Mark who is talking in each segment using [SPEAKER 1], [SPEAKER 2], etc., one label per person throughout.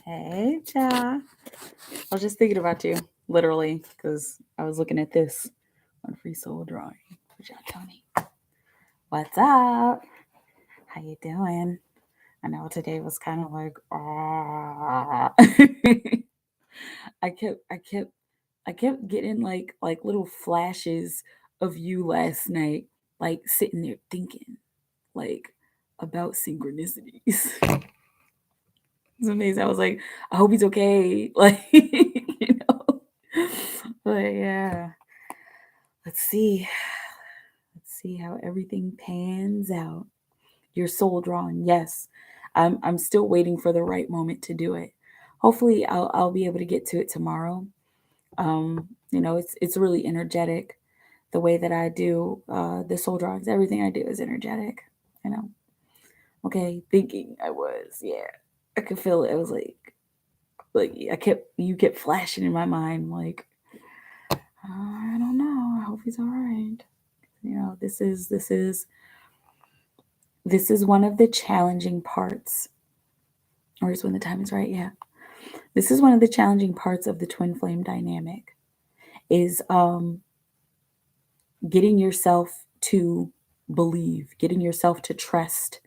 [SPEAKER 1] Hey, Cha. I was just thinking about you, literally, because I was looking at this on Free Soul Drawing. Tony. What's up? How you doing? I know today was kind of like, I kept getting like little flashes of you last night, like sitting there thinking, like about synchronicities. It's amazing. I was like, I hope he's okay. Like, But yeah. Let's see how everything pans out. Your soul drawing, yes. I'm still waiting for the right moment to do it. Hopefully I'll be able to get to it tomorrow. It's really energetic the way that I do the soul drawings. Everything I do is energetic, you know. Okay, thinking I was, yeah. I could feel it. I was like you kept flashing in my mind, like, I don't know. I hope he's all right. This is one of the challenging parts, or is when the time is right. Yeah, this is one of the challenging parts of the twin flame dynamic, is getting yourself to believe, getting yourself to trust,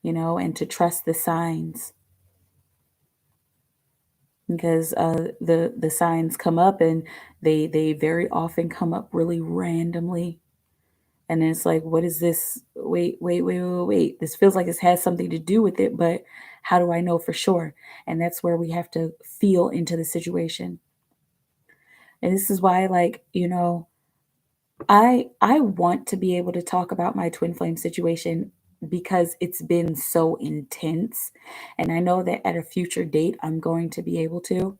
[SPEAKER 1] and to trust the signs, because the signs come up, and they very often come up really randomly. And it's like, what is this? Wait. This feels like this has something to do with it, but how do I know for sure? And that's where we have to feel into the situation. And this is why, like, I want to be able to talk about my twin flame situation, because it's been so intense. And I know that at a future date, I'm going to be able to,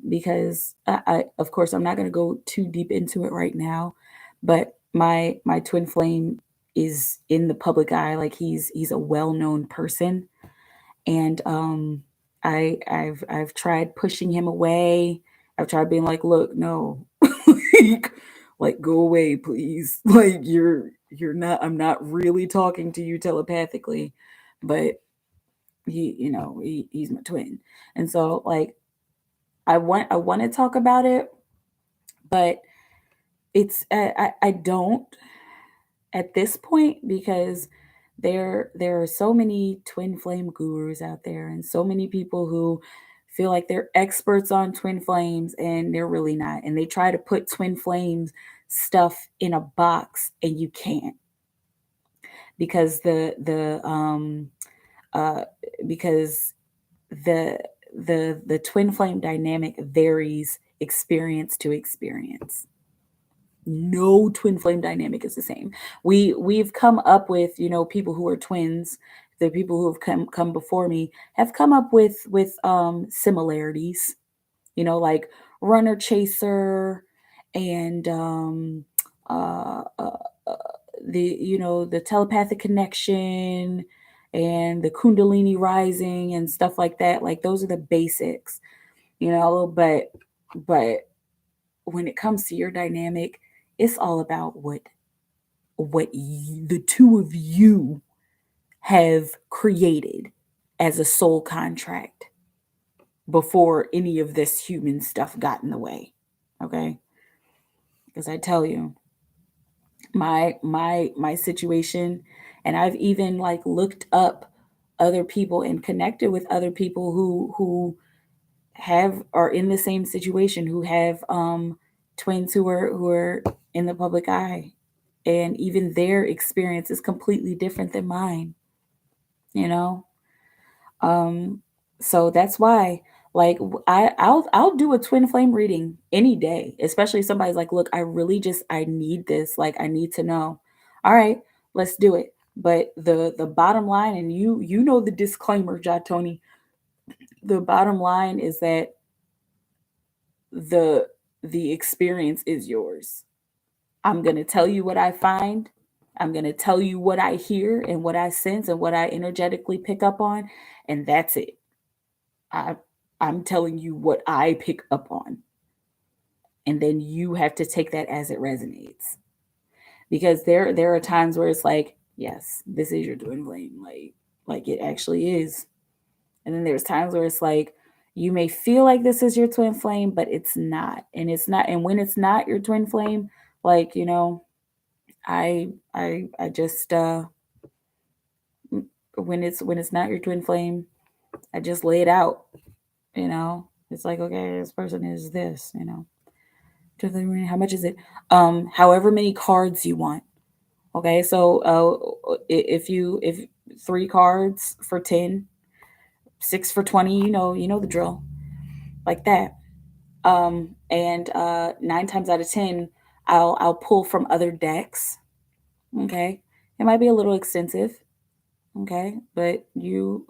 [SPEAKER 1] because of course, I'm not going to go too deep into it right now, but my twin flame is in the public eye. Like, he's a well-known person. And I've tried pushing him away. I've tried being like, look, no, like, go away, please. Like, you're not. I'm not really talking to you telepathically, but he's my twin. And so, like, I want to talk about it, but I don't at this point, because there are so many twin flame gurus out there, and so many people who feel like they're experts on twin flames, and they're really not. And they try to put twin flames stuff in a box, and you can't, because uh because the twin flame dynamic varies experience to experience. No twin flame dynamic is the same. We've come up with, people who are twins. The people who have come before me have come up with similarities, like runner chaser, and uh, uh, uh, the telepathic connection, and the kundalini rising and stuff like that. Like, those are the basics, but when it comes to your dynamic, it's all about what the two of you have created as a soul contract before any of this human stuff got in the way. Okay? Because I tell you, my situation, and I've even, like, looked up other people and connected with other people who are in the same situation, who have twins who are in the public eye, and even their experience is completely different than mine. you know so that's why, like, I'll do a twin flame reading any day, especially if somebody's like, look, I really just, I need this, like, I need to know. All right, let's do it. But the bottom line, and you know the disclaimer, Jatoni, the bottom line is that the the experience is yours. I'm going to tell you what I find. I'm going to tell you what I hear and what I sense and what I energetically pick up on, and that's it. I I'm telling you what I pick up on. And then you have to take that as it resonates. Because there are times where it's like, yes, this is your twin flame, like it actually is. And then there's times where it's like, you may feel like this is your twin flame, but it's not. And it's not. And when it's not your twin flame, like, I just when it's not your twin flame, I just lay it out, It's like, okay, this person is this, how much is it? However many cards you want. Okay, so if 3 cards for 10, 6 for 20, you know the drill, like that. And 9 times out of 10, I'll pull from other decks. Okay, it might be a little extensive. Okay, but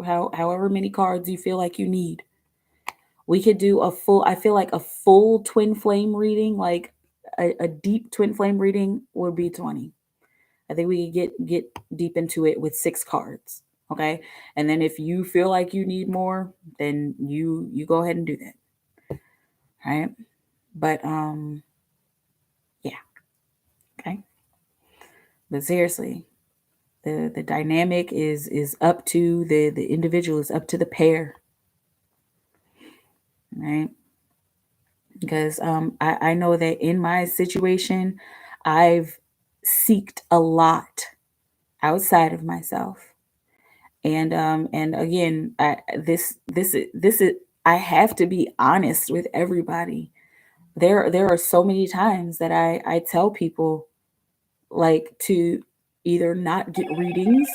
[SPEAKER 1] however many cards you feel like you need, we could do a full. I feel like a full twin flame reading, like a deep twin flame reading, would be 20. I think we get deep into it with 6 cards. Okay. And then if you feel like you need more, then you go ahead and do that. Right. But yeah. Okay. But seriously, the dynamic is up to the individual, is up to the pair. Right. Because I know that in my situation, I've seeked a lot outside of myself. And again, this is I have to be honest with everybody. There are so many times that I tell people, like, to either not get readings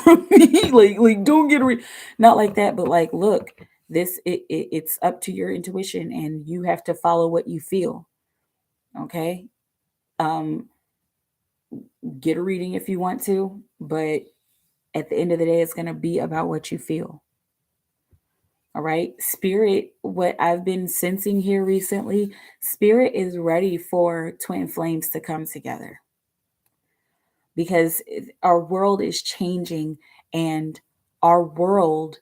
[SPEAKER 1] from me, like don't get a read, not like that, but like, look, it's up to your intuition, and you have to follow what you feel. Okay. um get a reading if you want to, but at the end of the day, it's going to be about what you feel. All right. Spirit, what I've been sensing here recently, Spirit is ready for twin flames to come together, because our world is changing, and our world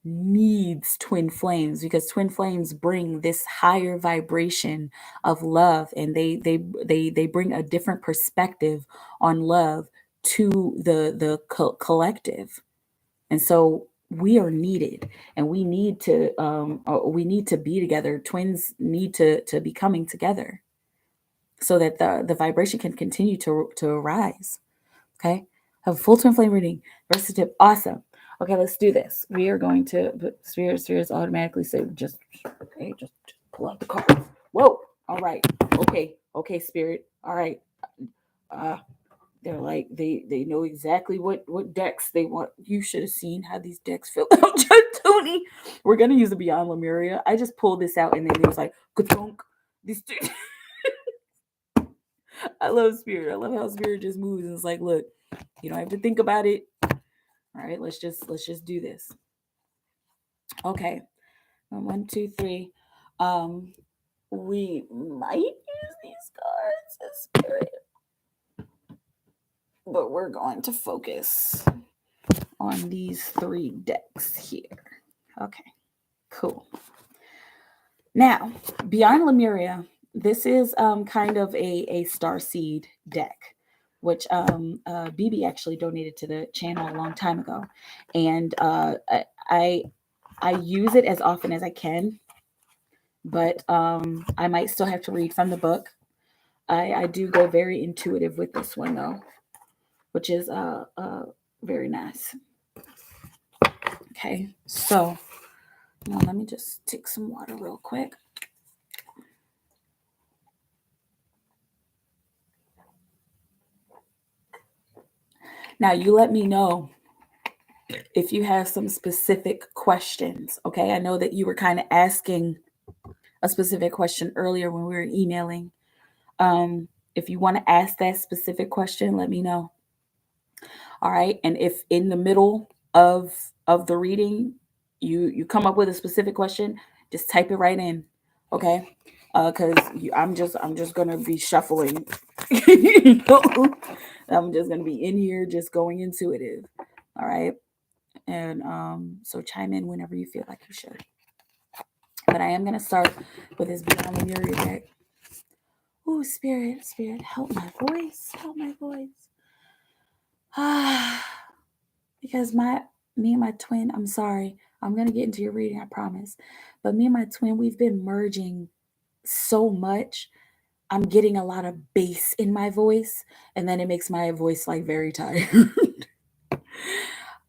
[SPEAKER 1] needs twin flames, because twin flames bring this higher vibration of love, and they bring a different perspective on love to the collective. And so we are needed, and we need to be together. Twins need to be coming together, so that the vibration can continue to rise. Okay, have a full twin flame reading. Versus tip, awesome. Okay, let's do this. We are going to put spirits automatically say, just okay, just pull out the cards. Whoa, all right, okay, spirit, all right. uh they're like, they know exactly what decks they want. You should have seen how these decks fill out, Tony. We're gonna use the Beyond Lemuria. I just pulled this out, and then it was like, ka-thunk. These two. I love Spirit. I love how Spirit just moves, and it's like, look, you don't have to think about it. All right, let's just do this. Okay, 1, 2, 3. We might use these cards as Spirit, but we're going to focus on these 3 decks here. Okay, cool. Now, Beyond Lemuria, this is kind of a starseed deck, which BB actually donated to the channel a long time ago, and I use it as often as I can, but I might still have to read from the book. I do go very intuitive with this one, though, which is very nice. Okay, so now let me just take some water real quick. Now you let me know if you have some specific questions. Okay, I know that you were kind of asking a specific question earlier when we were emailing. If you want to ask that specific question, let me know. All right. And if in the middle of the reading you come up with a specific question, just type it right in. Okay. Because I'm just gonna be shuffling. You know? I'm just gonna be in here just going intuitive. All right. And so chime in whenever you feel like you should. But I am gonna start with this Beyond the Mirror deck. Oh, spirit, help my voice, help my voice. Because me and my twin, I'm sorry, I'm gonna get into your reading, I promise. But me and my twin, we've been merging so much. I'm getting a lot of bass in my voice, and then it makes my voice like very tired.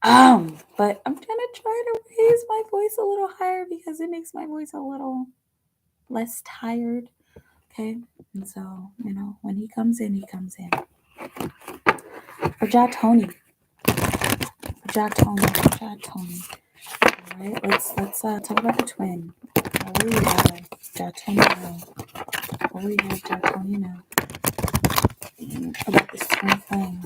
[SPEAKER 1] But I'm gonna try to raise my voice a little higher because it makes my voice a little less tired. Okay, and so when he comes in, he comes in. For Tony. Tony. All right, let's talk about the twin. What do you have, Tony? What do you have, Tony? Now about this twin flame.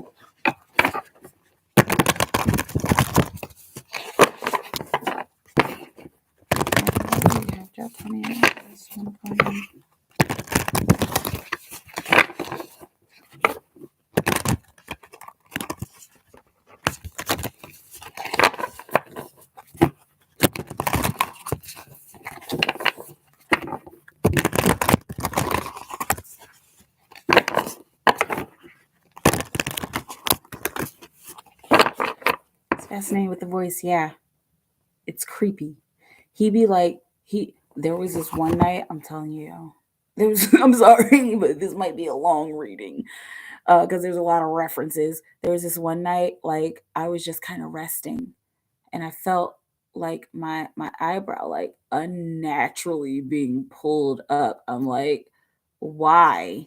[SPEAKER 1] It's fascinating with the voice. Yeah, it's creepy. He be like there was this one night, I'm telling you, I'm sorry, but this might be a long reading because there's a lot of references. There was this one night, like I was just kind of resting, and I felt like my eyebrow like unnaturally being pulled up. I'm like, why?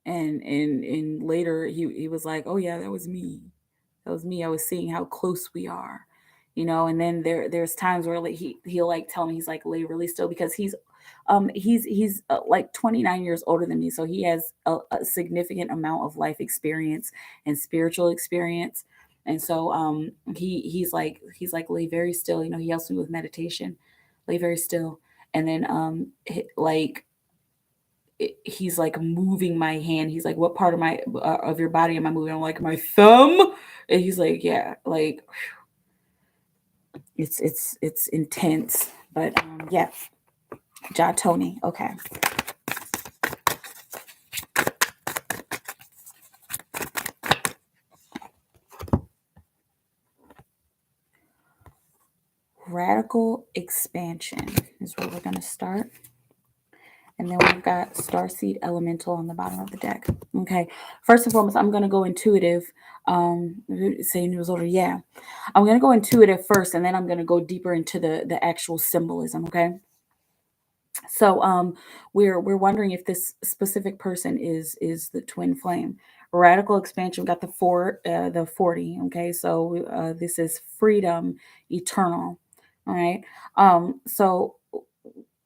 [SPEAKER 1] And later he was like, oh yeah, that was me. That was me. I was seeing how close we are, And then there's times where like he'll like tell me, he's like, lay really still, because he's like 29 years older than me, so he has a significant amount of life experience and spiritual experience. And so he's like lay very still. He helps me with meditation, lay very still. And then he's like moving my hand. He's like, what part of my of your body am I moving? I'm like, my thumb. And he's like, yeah, like it's intense. But yeah, Tony. Okay. Radical expansion is where we're going to start. And then we've got Starseed Elemental on the bottom of the deck. Okay. First and foremost, I'm going to go intuitive. Saying it was older. Yeah. I'm going to go intuitive first, and then I'm going to go deeper into the actual symbolism. Okay. So we're wondering if this specific person is the twin flame. Radical expansion, we got the 40. Okay. So this is freedom eternal. All right. So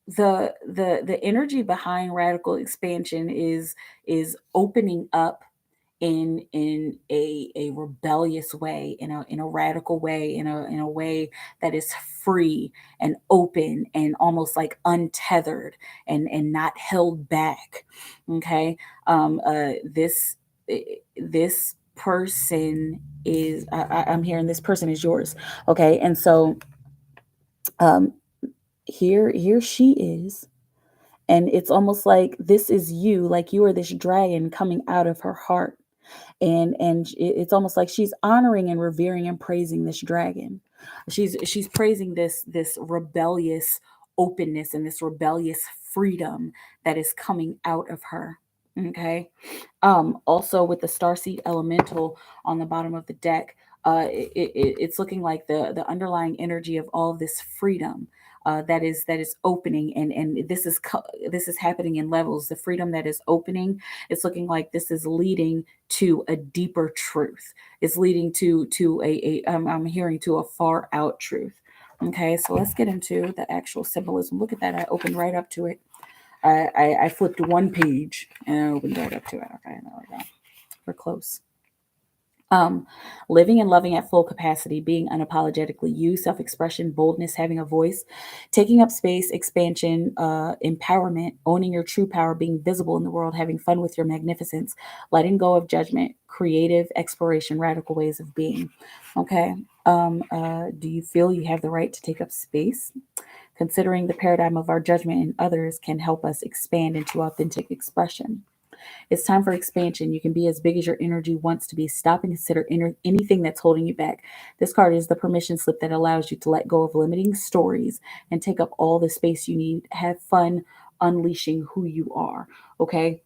[SPEAKER 1] the energy behind radical expansion is opening up in a rebellious way, in a radical way, in a way that is free and open and almost like untethered and not held back. Okay. This person is I'm hearing this person is yours. Okay. And so here she is, and it's almost like this is you, like you are this dragon coming out of her heart, and it's almost like she's honoring and revering and praising this dragon. She's praising this rebellious openness and this rebellious freedom that is coming out of her. Okay. Also with the Starseed Elemental on the bottom of the deck, it's looking like the underlying energy of all of this freedom that is opening, and this is happening in levels. The freedom that is opening, it's looking like this is leading to a deeper truth. It's leading to I'm hearing to a far out truth. Okay, so let's get into the actual symbolism. Look at that. I opened right up to it. I flipped one page and I opened right up to it. Okay, there we go. We're close. Living and loving at full capacity, being unapologetically you, self-expression, boldness, having a voice, taking up space, expansion, empowerment, owning your true power, being visible in the world, having fun with your magnificence, letting go of judgment, creative exploration, radical ways of being. Okay. Do you feel you have the right to take up space? Considering the paradigm of our judgment in others can help us expand into authentic expression. It's time for expansion. You can be as big as your energy wants to be. Stop and consider anything that's holding you back. This card is the permission slip that allows you to let go of limiting stories and take up all the space you need. Have fun unleashing who you are. Okay.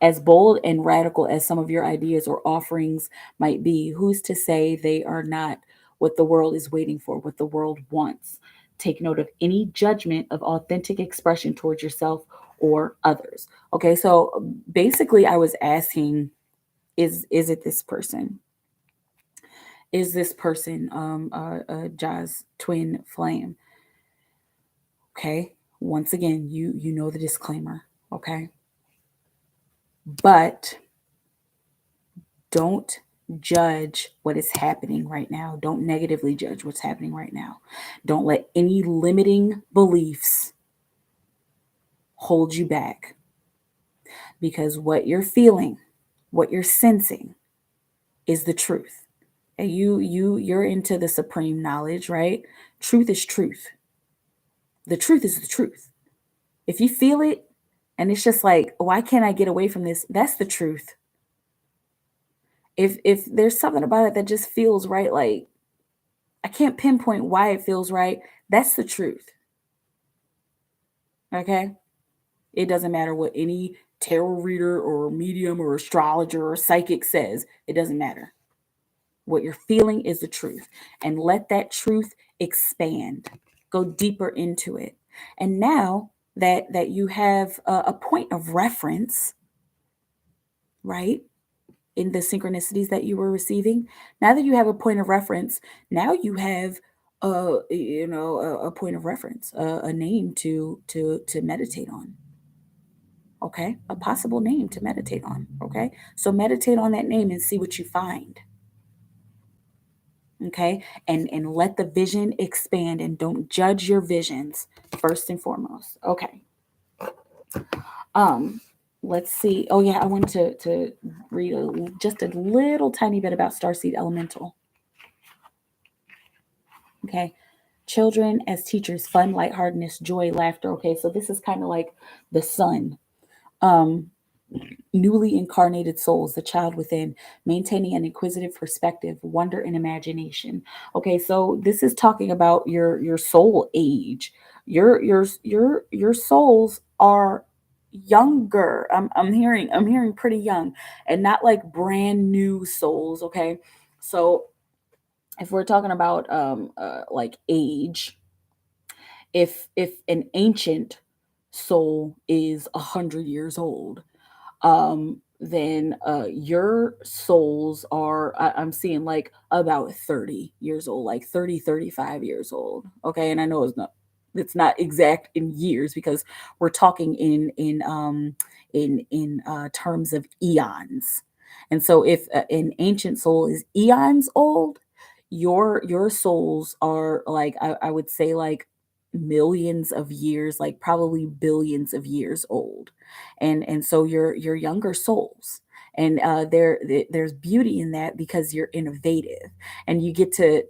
[SPEAKER 1] As bold and radical as some of your ideas or offerings might be, who's to say they are not what the world is waiting for, what the world wants? Take note of any judgment of authentic expression towards yourself or others. Okay, so basically I was asking, is it this person? Is this person Jazz twin flame? Okay. Once again, you know the disclaimer, okay? But don't judge what is happening right now. Don't negatively judge what's happening right now. Don't let any limiting beliefs hold you back. Because what you're feeling, what you're sensing is the truth. And you're into the supreme knowledge, right? Truth is truth. The truth is the truth. If you feel it and it's just like, why can't I get away from this? That's the truth. If there's something about it that just feels right, like I can't pinpoint why it feels right, that's the truth. Okay? It doesn't matter what any tarot reader or medium or astrologer or psychic says. It doesn't matter. What you're feeling is the truth. And let that truth expand. Go deeper into it. And now that you have a point of reference, right, in the synchronicities that you were receiving, now that you have a point of reference, now you have a point of reference, a name to meditate on. Okay, a possible name to meditate on. Okay, so meditate on that name and see what you find. Okay, and let the vision expand, and don't judge your visions first and foremost. Okay. Let's see. Oh yeah, I wanted to read just a little tiny bit about Starseed Elemental. Okay. Children as teachers, fun, lightheartedness, joy, laughter. Okay, so this is kind of like the sun. Newly incarnated souls, the child within, maintaining an inquisitive perspective, wonder, and imagination. Okay, so this is talking about your soul age. Your souls are younger. I'm hearing pretty young, and not like brand new souls. Okay, so if we're talking about like age, if an ancient soul is 100 years old, then your souls are, I'm seeing like about 30 years old, like 30, 35 years old. Okay, and I know it's not exact in years because we're talking in terms of eons. And so if an ancient soul is eons old, your souls are like, I would say like millions of years, like probably billions of years old. And so your younger souls, and there's beauty in that because you're innovative, and you get to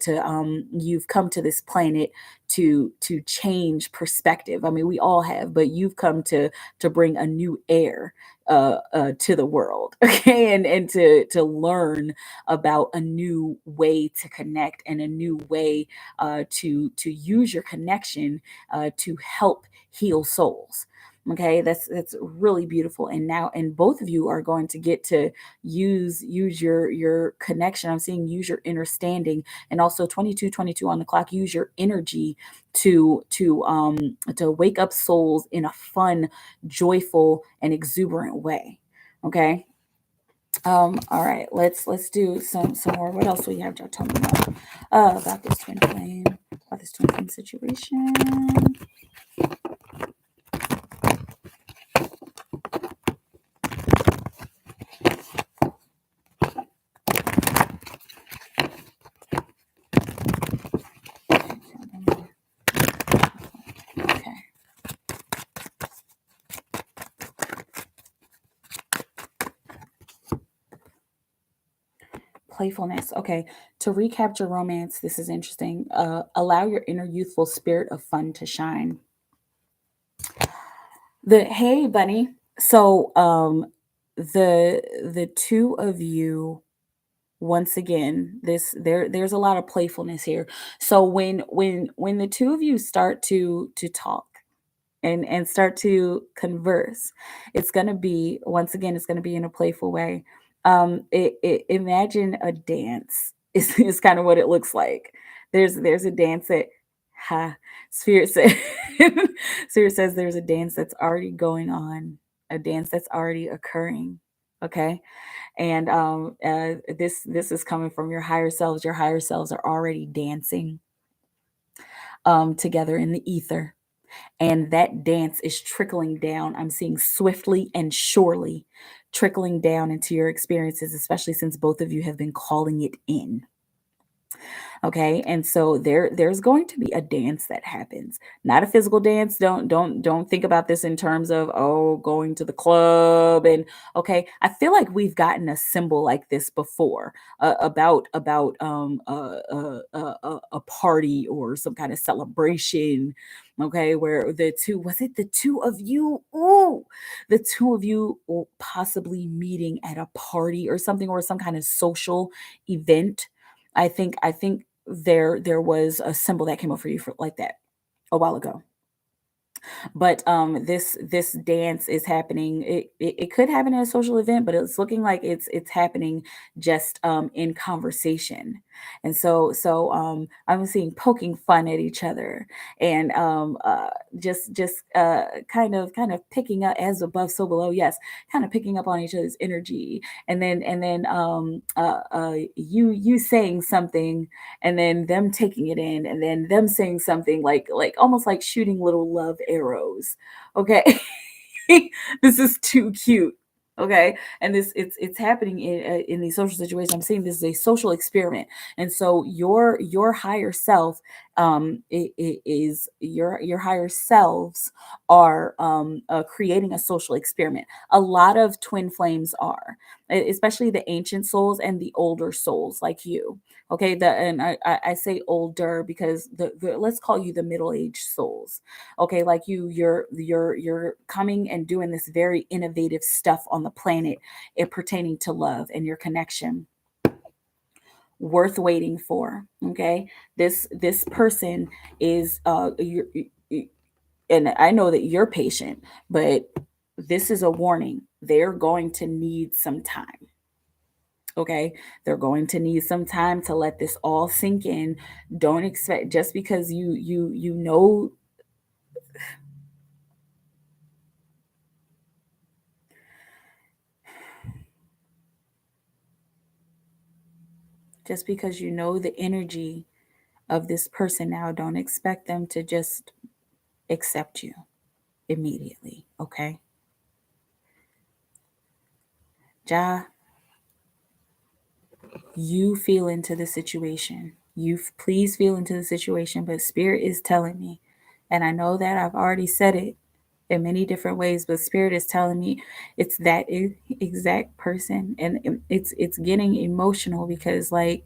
[SPEAKER 1] you've come to this planet to change perspective. I mean, we all have, but you've come to bring a new air to the world. Okay, and to learn about a new way to connect, and a new way to use your connection to help heal souls. Okay, that's really beautiful. And now, and both of you are going to get to use your connection. I'm seeing use your understanding, and also 2222 on the clock. Use your energy to wake up souls in a fun, joyful, and exuberant way. Okay. All right, let's do some more. What else do we have? Y'all tell me about this twin flame, about this twin flame situation. playfulness. Okay. To recapture romance, this is interesting. Allow your inner youthful spirit of fun to shine. Hey bunny. So the two of you, once again, there's a lot of playfulness here. So when the two of you start to talk and start to converse, it's going to be, once again, it's going to be in a playful way. Imagine a dance is kind of what it looks like. There's a dance that, ha, spirit said spirit says there's a dance that's already going on, a dance that's already occurring. Okay. And this is coming from your higher selves. Your higher selves are already dancing together in the ether, and that dance is trickling down. I'm seeing swiftly and surely trickling down into your experiences, especially since both of you have been calling it in. Okay, and so there's going to be a dance that happens, not a physical dance. Don't think about this in terms of, oh, going to the club. And okay, I feel like we've gotten a symbol like this before, about a party or some kind of celebration. Okay, where the two, was it the two of you? Oh, the two of you possibly meeting at a party or something, or some kind of social event. I think there was a symbol that came up for you for like that a while ago. But this dance is happening. It could happen at a social event, but it's looking like it's happening just in conversation. And so I'm seeing poking fun at each other, and just kind of picking up, as above so below. Yes, kind of picking up on each other's energy, and then you saying something, and then them taking it in, and then them saying something, like almost like shooting little love arrows. Okay. This is too cute. Okay, and this it's happening in these social situations. I'm saying this is a social experiment, and so your higher self, it is your higher selves are creating a social experiment. A lot of twin flames are, especially the ancient souls and the older souls like you. Okay, and I say older because the let's call you the middle aged souls. Okay, like you're coming and doing this very innovative stuff on the planet, pertaining to love and your connection, worth waiting for. Okay, this person is and I know that you're patient, but this is a warning. They're going to need some time. Okay, they're going to need some time to let this all sink in. Don't expect, just because you know, just because you know the energy of this person now, don't expect them to just accept you immediately. Okay, Ja, you feel into the situation. Please feel into the situation, but spirit is telling me, and I know that I've already said it in many different ways, but spirit is telling me it's that exact person, and it's getting emotional because, like,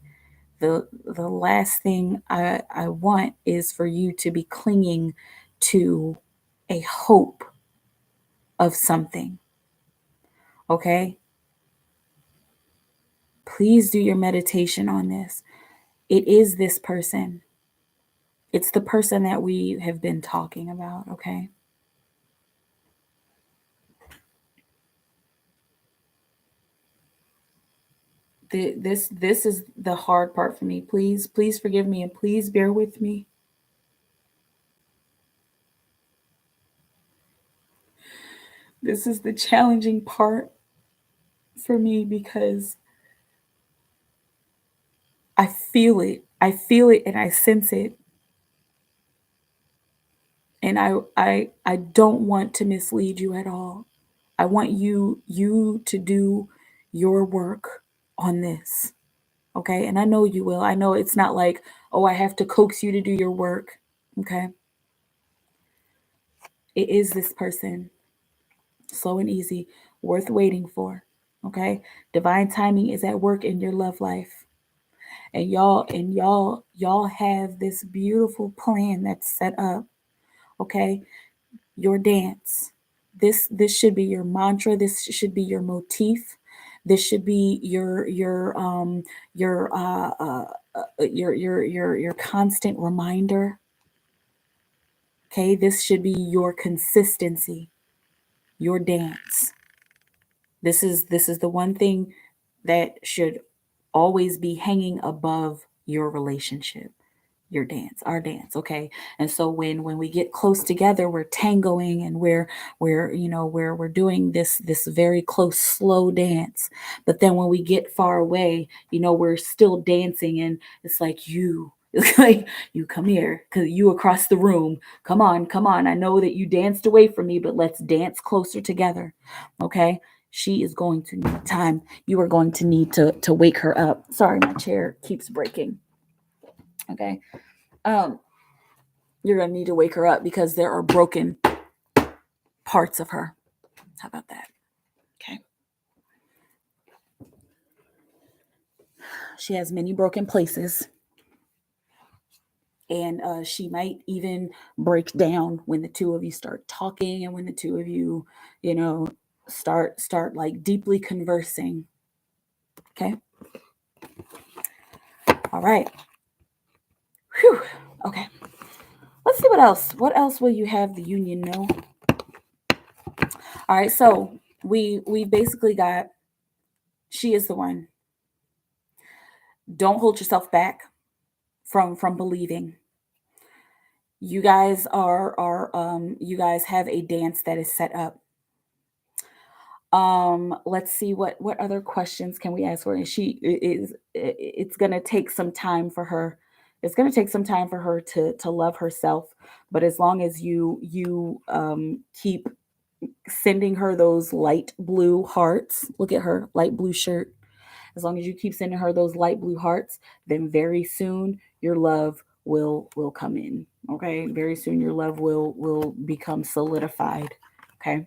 [SPEAKER 1] the last thing I want is for you to be clinging to a hope of something. Okay, please do your meditation on this. It is this person. It's the person that we have been talking about. Okay, this is the hard part for me. Please forgive me, and please bear with me. This is the challenging part for me because I feel it. I feel it and I sense it. And I don't want to mislead you at all. I want you to do your work on this. Okay? And I know you will. I know it's not like, oh, I have to coax you to do your work. Okay? It is this person, slow and easy, worth waiting for. Okay? Divine timing is at work in your love life. And y'all have this beautiful plan that's set up. Okay, your dance. This should be your mantra. This should be your motif. This should be your your constant reminder. Okay, this should be your consistency, your dance. This is the one thing that should always be hanging above your relationship, your dance, our dance. Okay, and so when we get close together, we're tangoing, and we're doing this very close slow dance. But then when we get far away, we're still dancing, and it's like it's like, you come here, because you across the room. Come on, come on, I know that you danced away from me, but let's dance closer together. Okay, she is going to need time. You are going to need to wake her up. Sorry, my chair keeps breaking. Okay, you're going to need to wake her up, because there are broken parts of her. How about that? Okay. She has many broken places, and she might even break down when the two of you start talking, and when the two of you, start like deeply conversing. Okay. All right. Whew. Okay. Let's see what else. What else will you have the union know? All right. So we basically got, she is the one. Don't hold yourself back from believing. You guys you guys have a dance that is set up. Let's see what other questions can we ask her. It's going to take some time for her. It's going to take some time for her to love herself, but as long as you keep sending her those light blue hearts. Look at her light blue shirt. As long as you keep sending her those light blue hearts, then very soon your love will come in. Okay, very soon your love will become solidified. Okay,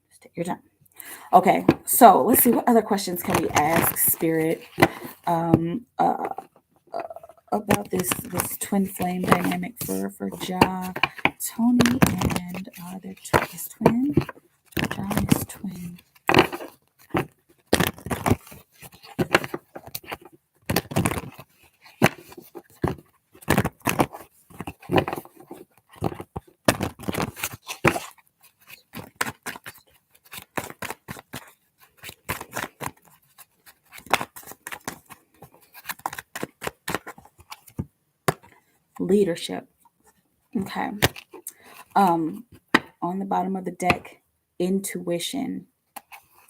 [SPEAKER 1] just take your time. Okay, so let's see, what other questions can we ask Spirit about this twin flame dynamic for Ja, Tony, and their his twin. Ja is twin. Leadership. Okay. On the bottom of the deck, intuition.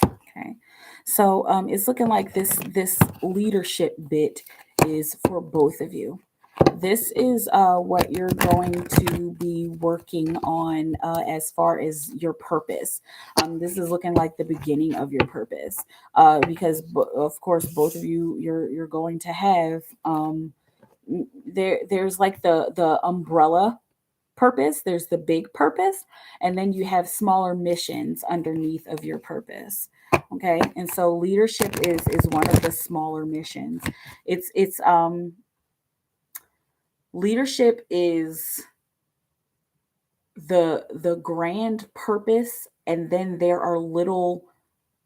[SPEAKER 1] Okay. So it's looking like this leadership bit is for both of you. This is what you're going to be working on as far as your purpose. This is looking like the beginning of your purpose, because of course both of you, you're going to have there's like the umbrella purpose, there's the big purpose, and then you have smaller missions underneath of your purpose. Okay, and so leadership is one of the smaller missions. It's leadership is the grand purpose, and then there are little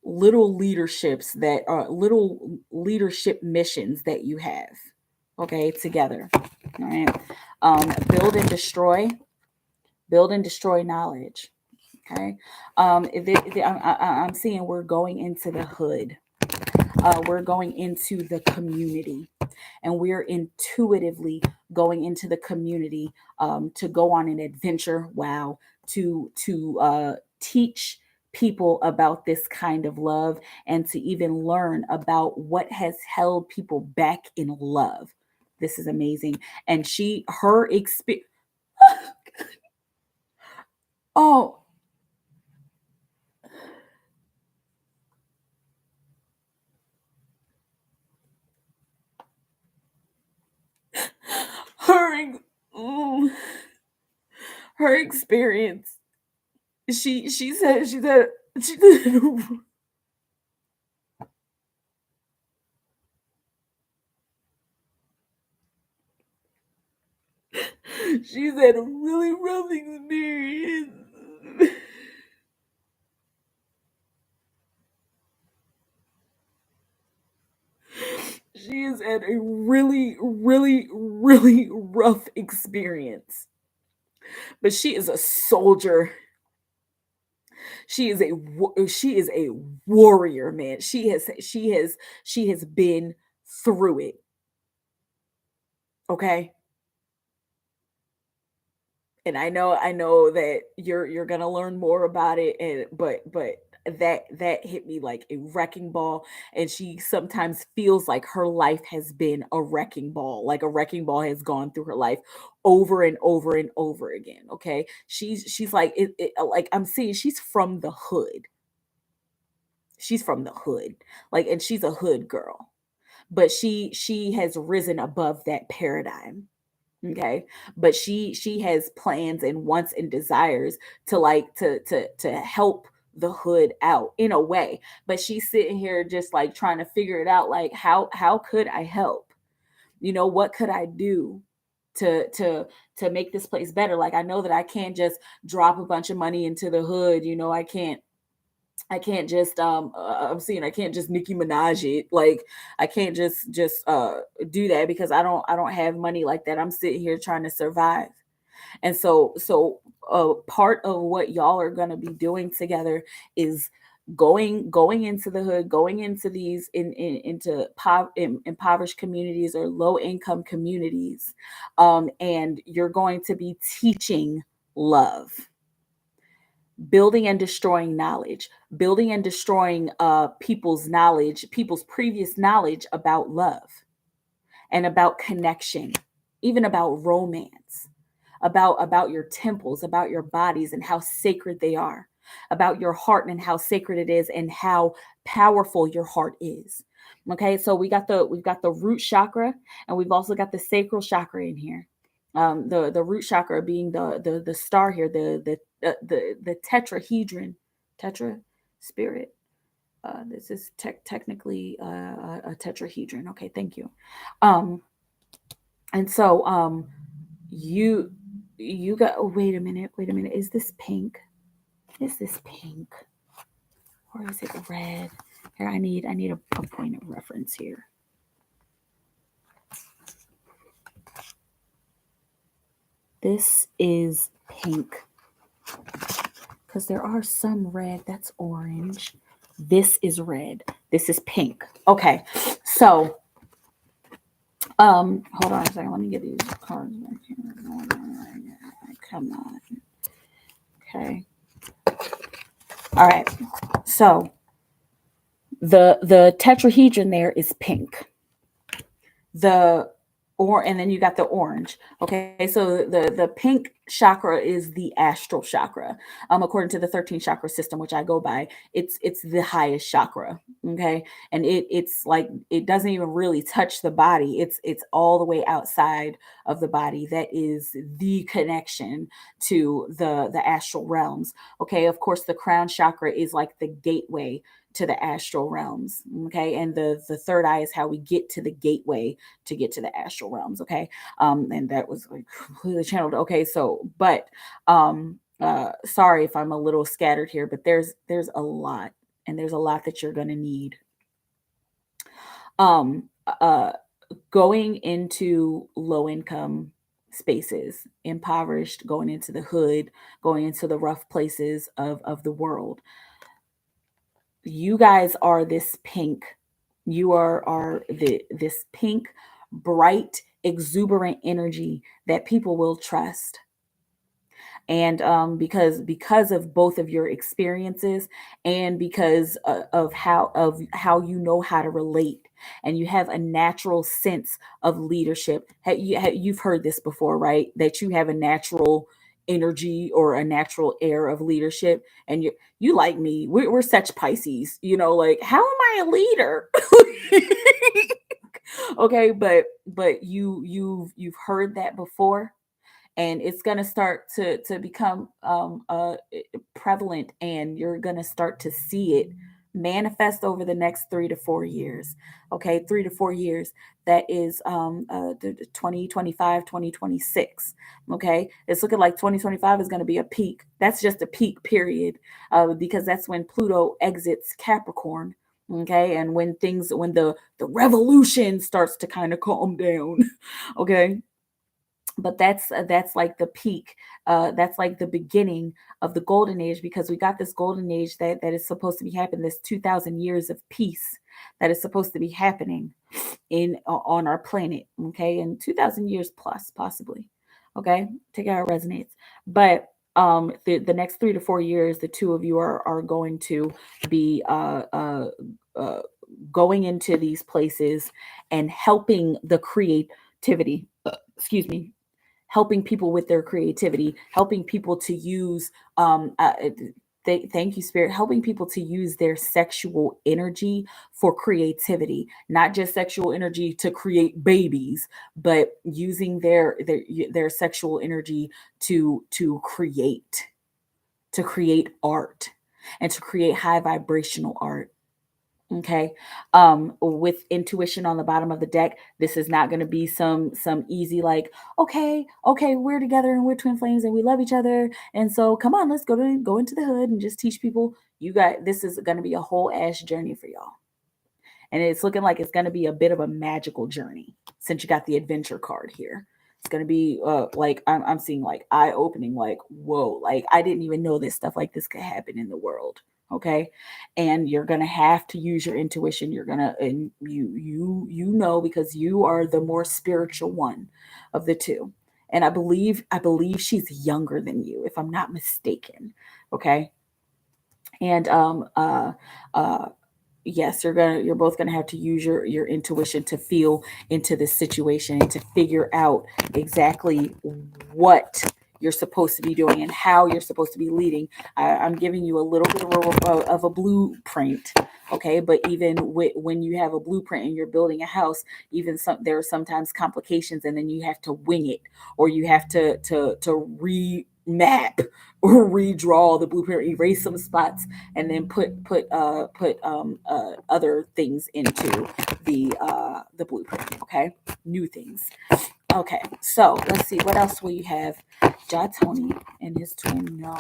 [SPEAKER 1] leaderships that are little leadership missions that you have, okay, together. All right. Build and destroy knowledge. Okay. I'm seeing we're going into the hood. We're going into the community, and we're intuitively going into the community to go on an adventure. Wow. To teach people about this kind of love, and to even learn about what has held people back in love. This is amazing. And her experience. Oh, her mm, her experience. She said she She's had a really rough experience. She has had a really, really, really rough experience. But she is a soldier. She is a warrior, man. She has been through it. Okay? And I know that you're gonna learn more about it, and but that hit me like a wrecking ball. And she sometimes feels like her life has been a wrecking ball, like a wrecking ball has gone through her life over and over and over again. Okay, she's like like I'm seeing she's from the hood. She's from the hood, like, and she's a hood girl, but she has risen above that paradigm. Okay, but she has plans and wants and desires to like to help the hood out in a way. But she's sitting here just like trying to figure it out, like how could I help? What could I do to make this place better? Like, I know that I can't just drop a bunch of money into the hood. I can't just I'm seeing I can't just Nicki Minaj it. Like, I can't just do that, because I don't have money like that. I'm sitting here trying to survive. And so part of what y'all are going to be doing together is going into the hood, going into these into impoverished communities or low income communities, and you're going to be teaching love, building and destroying knowledge, building and destroying people's previous knowledge about love and about connection, even about romance, about your temples, about your bodies and how sacred they are, about your heart and how sacred it is and how powerful your heart is. Okay, so we've got the root chakra, and we've also got the sacral chakra in here. The root chakra being the star here, the tetrahedron, tetra spirit. This is technically a tetrahedron. Okay, thank you. Um, and so you got. Oh, wait a minute. Wait a minute. Is this pink? Is this pink or is it red? Here, I need a point of reference here. This is pink, because there are some red. That's orange. This is red. This is pink. Okay, so hold on a second. Let me get these cards back here. Come on. Okay. All right. So the tetrahedron there is pink. And then you got the orange. Okay, so the pink chakra is the astral chakra. According to the 13 chakra system, which I go by, it's the highest chakra. Okay, and it's like it doesn't even really touch the body. It's all the way outside of the body. That is the connection to the astral realms. Okay, of course, the crown chakra is like the gateway to the astral realms. Okay, and the third eye is how we get to the gateway to get to the astral realms. Okay, and that was like completely channeled. Okay, so but sorry if I'm a little scattered here, but there's a lot, and there's a lot that you're going to need. um uh Going into low income spaces, impoverished, going into the hood, going into the rough places of the world. You guys are this pink. You are this pink, bright, exuberant energy that people will trust. And because of both of your experiences, and because of how you know how to relate, and you have a natural sense of leadership. You've heard this before, right? That you have a natural energy or a natural air of leadership. And you like me, we're such Pisces, like, how am I a leader? Okay, but you've heard that before, and it's going to start to become prevalent, and you're going to start to see it manifest over the next 3 to 4 years. Okay, 3 to 4 years. That is 2025, 2026. Okay, it's looking like 2025 is going to be a peak. That's just a peak period, because that's when Pluto exits Capricorn. Okay, and when the revolution starts to kind of calm down. Okay, but that's like the peak, that's like the beginning of the golden age, because we got this golden age that is supposed to be happening, this 2000 years of peace that is supposed to be happening in on our planet. Okay, and 2000 years plus possibly. Okay, take it how it resonates. But the next 3 to 4 years, the two of you are going to be uh going into these places and helping the creativity, excuse me, helping people with their creativity, helping people to use, thank you, Spirit, helping people to use their sexual energy for creativity, not just sexual energy to create babies, but using their sexual energy to create art, and to create high vibrational art. Okay, with intuition on the bottom of the deck, this is not going to be some easy, like, okay, we're together and we're twin flames and we love each other, and so come on, let's go into the hood and just teach people. You got this is going to be a whole ass journey for y'all, and it's looking like it's going to be a bit of a magical journey, since you got the adventure card here. It's going to be like I'm seeing like eye opening, like whoa, like I didn't even know this stuff like this could happen in the world. Okay, and you're going to have to use your intuition. You're going to, and you know, because you are the more spiritual one of the two, and I believe she's younger than you, if I'm not mistaken. Okay, and uh yes, you're both gonna have to use your intuition to feel into this situation and to figure out exactly what you're supposed to be doing and how you're supposed to be leading. I'm giving you a little bit of a blueprint. Okay, but even when you have a blueprint and you're building a house, even there are sometimes complications, and then you have to wing it, or you have to remap or redraw the blueprint, erase some spots, and then put other things into the blueprint. Okay, new things. Okay, so let's see, what else will you have Ja Tony and his twin know.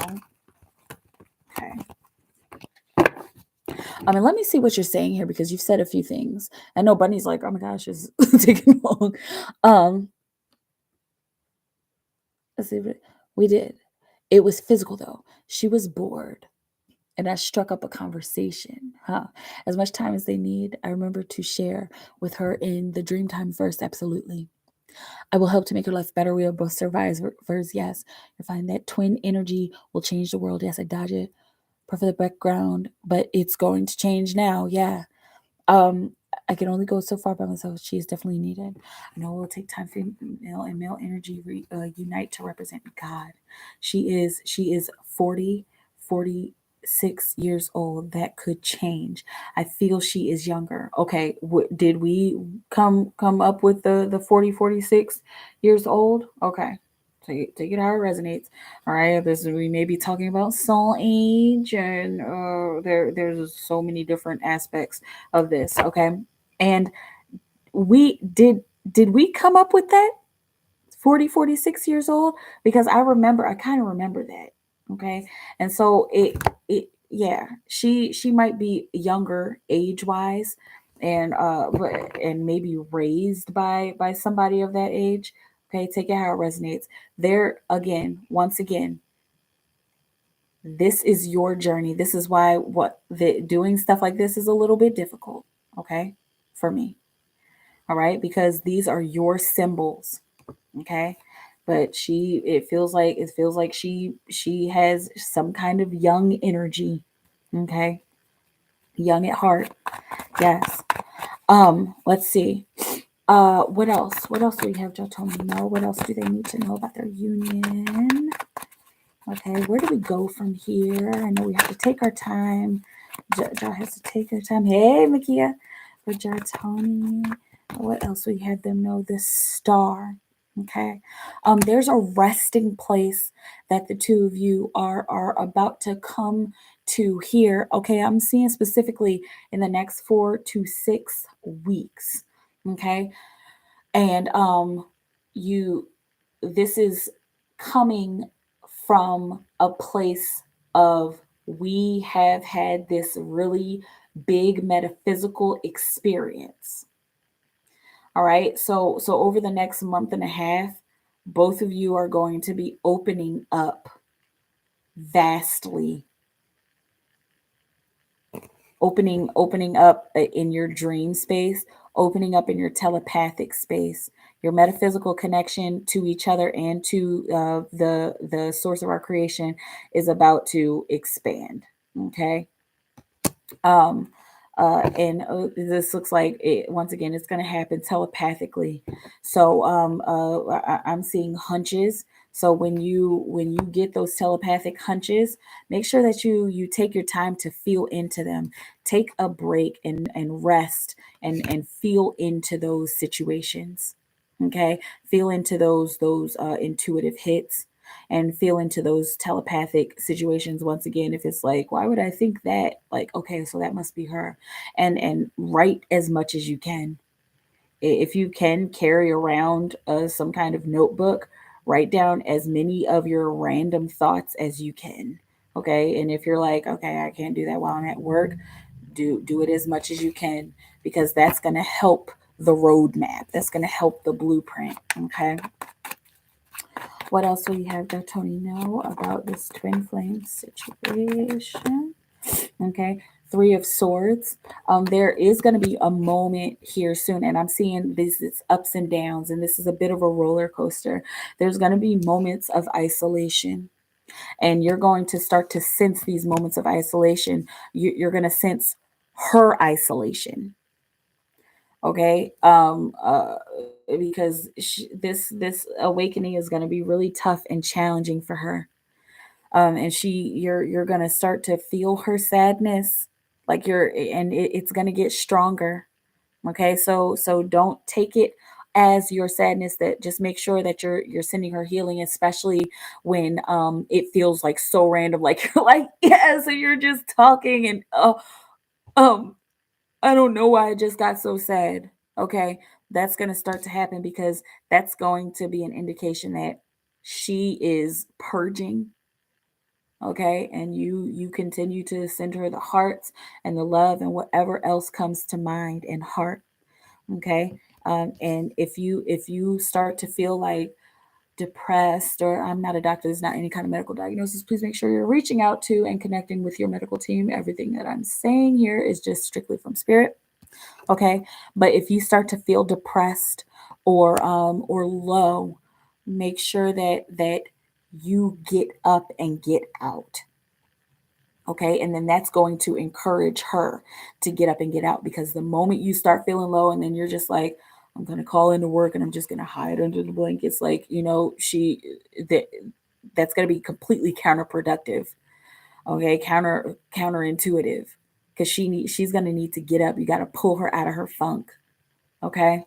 [SPEAKER 1] Okay, and let me see what you're saying here, because you've said a few things. I know Bunny's like, oh my gosh, it's taking long. Let's see, we did. It was physical though. She was bored, and I struck up a conversation. As much time as they need, I remember to share with her in the Dreamtime verse. Absolutely. I will help to make your life better. We are both survivors. Yes. You find that twin energy will change the world. Yes, I dodge it. For the background, but it's going to change now. Yeah. Um, I can only go so far by myself. She is definitely needed. I know it will take time for male and male energy unite to represent God. She is 46 years old. That could change. I feel she is younger. Okay, did we come up with the 46 years old? Okay. Take it how it resonates. All right, we may be talking about soul age, and there's so many different aspects of this. Okay, and we did we come up with that 46 years old, because I kind of remember that. Okay, and so yeah, she might be younger age wise, and and maybe raised by somebody of that age. Okay, take it how it resonates. There again, once again, this is your journey. This is why doing stuff like this is a little bit difficult. Okay, for me. All right, because these are your symbols. Okay, but it feels like she has some kind of young energy. Okay, young at heart. Yes. Let's see. What else? What else do we have to tell me know? What else do they need to know about their union? Okay, where do we go from here? I know we have to take our time. Ja has to take her time. Hey, Makia. For Ja Tony. What else we have them know? The star. Okay. There's a resting place that the two of you are about to come to here. Okay. I'm seeing specifically in the next 4 to 6 weeks. Okay. And you this is coming from a place of we have had this really big metaphysical experience. All right. So over the next month and a half, both of you are going to be opening up vastly, opening up in your dream space, opening up in your telepathic space, your metaphysical connection to each other and to the source of our creation is about to expand. Okay. um and this looks like it once again it's going to happen telepathically. So I'm seeing hunches. So when you get those telepathic hunches, make sure that you take your time to feel into them. Take a break and rest and feel into those situations. Okay, feel into those intuitive hits, and feel into those telepathic situations. Once again, if it's like, why would I think that, like, okay, so that must be her. And write as much as you can. If you can carry around some kind of notebook, write down as many of your random thoughts as you can. Okay, and if you're like, okay, I can't do that while I'm at work, do it as much as you can, because that's going to help the roadmap, that's going to help the blueprint. Okay. What else do we have that Tony know about this twin flame situation? Okay, Three of Swords. There is going to be a moment here soon, and I'm seeing this it's ups and downs, and this is a bit of a roller coaster. There's going to be moments of isolation, and you're going to start to sense these moments of isolation. You're going to sense her isolation. Okay, because this awakening is going to be really tough and challenging for her. And you're going to start to feel her sadness, like it's going to get stronger. Okay, so don't take it as your sadness. That just make sure that you're sending her healing, especially when it feels like so random, like you're like, yeah, so you're just talking and um I don't know why I just got so sad. Okay. That's going to start to happen, because that's going to be an indication that she is purging. Okay. And you continue to send her the hearts and the love and whatever else comes to mind and heart. Okay. And if you start to feel like depressed, or I'm not a doctor, there's not any kind of medical diagnosis, please make sure you're reaching out to and connecting with your medical team. Everything that I'm saying here is just strictly from spirit. Okay. But if you start to feel depressed or low, make sure that you get up and get out. Okay. And then that's going to encourage her to get up and get out, because the moment you start feeling low and then you're just like, I'm going to call into work and I'm just going to hide under the blankets, like, that that's going to be completely counterproductive. Okay. Counterintuitive, because she's going to need to get up. You got to pull her out of her funk. Okay.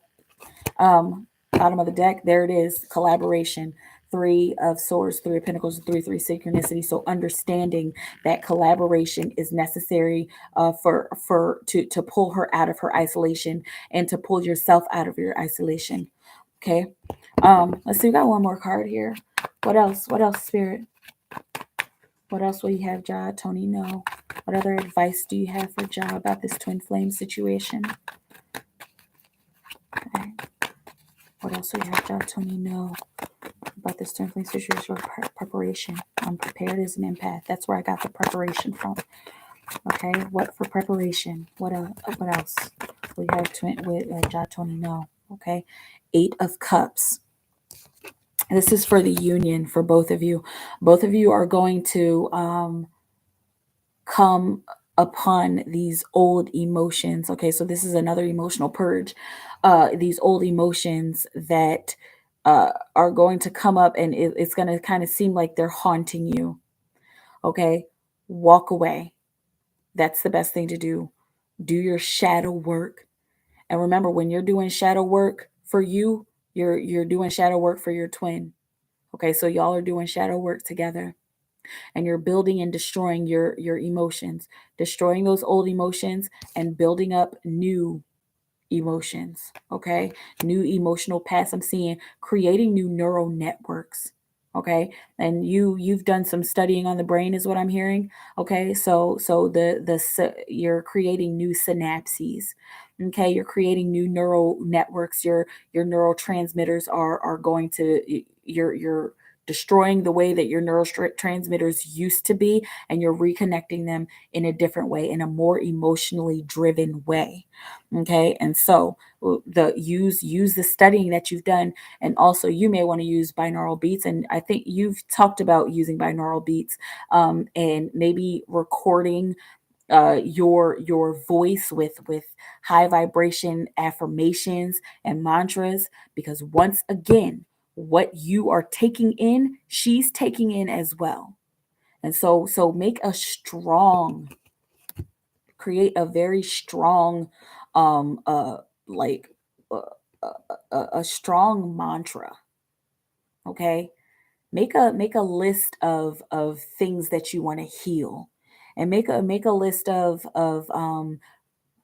[SPEAKER 1] Bottom of the deck, there it is. Collaboration. Three of Swords, Three of Pentacles, three synchronicity. So understanding that collaboration is necessary to pull her out of her isolation and to pull yourself out of your isolation. Okay. Let's see. We got one more card here. What else? What else, Spirit? What else will you have, Ja? Tony, no. What other advice do you have for Ja about this twin flame situation? Okay. What else do you have, Ja? Tony, no. About this twin flame situation, preparation. I'm prepared as an empath. That's where I got the preparation from. Okay, what for preparation? What else? We have twin with Ja Tony. No. Okay, Eight of Cups. This is for the union for both of you. Both of you are going to come upon these old emotions. Okay, so this is another emotional purge. These old emotions that are going to come up, and it's going to kind of seem like they're haunting you. Okay, walk away. That's the best thing to do. Do your shadow work. And remember, when you're doing shadow work for you, you're doing shadow work for your twin. Okay, so y'all are doing shadow work together, and you're building and destroying your emotions, destroying those old emotions and building up new emotions. Okay, new emotional paths. I'm seeing creating new neural networks. Okay, and you've done some studying on the brain is what I'm hearing. Okay, so you're creating new synapses. Okay, you're creating new neural networks. Your neurotransmitters are going to, you're destroying the way that your neurotransmitters used to be, and you're reconnecting them in a different way, in a more emotionally driven way. Okay, and so the use the studying that you've done, and also you may want to use binaural beats, and I think you've talked about using binaural beats, and maybe recording your voice with high vibration affirmations and mantras, because once again, what you are taking in, she's taking in as well. And so make a strong, create a very strong, um uh like uh, a strong mantra. Okay, make a list of things that you want to heal, and make a list of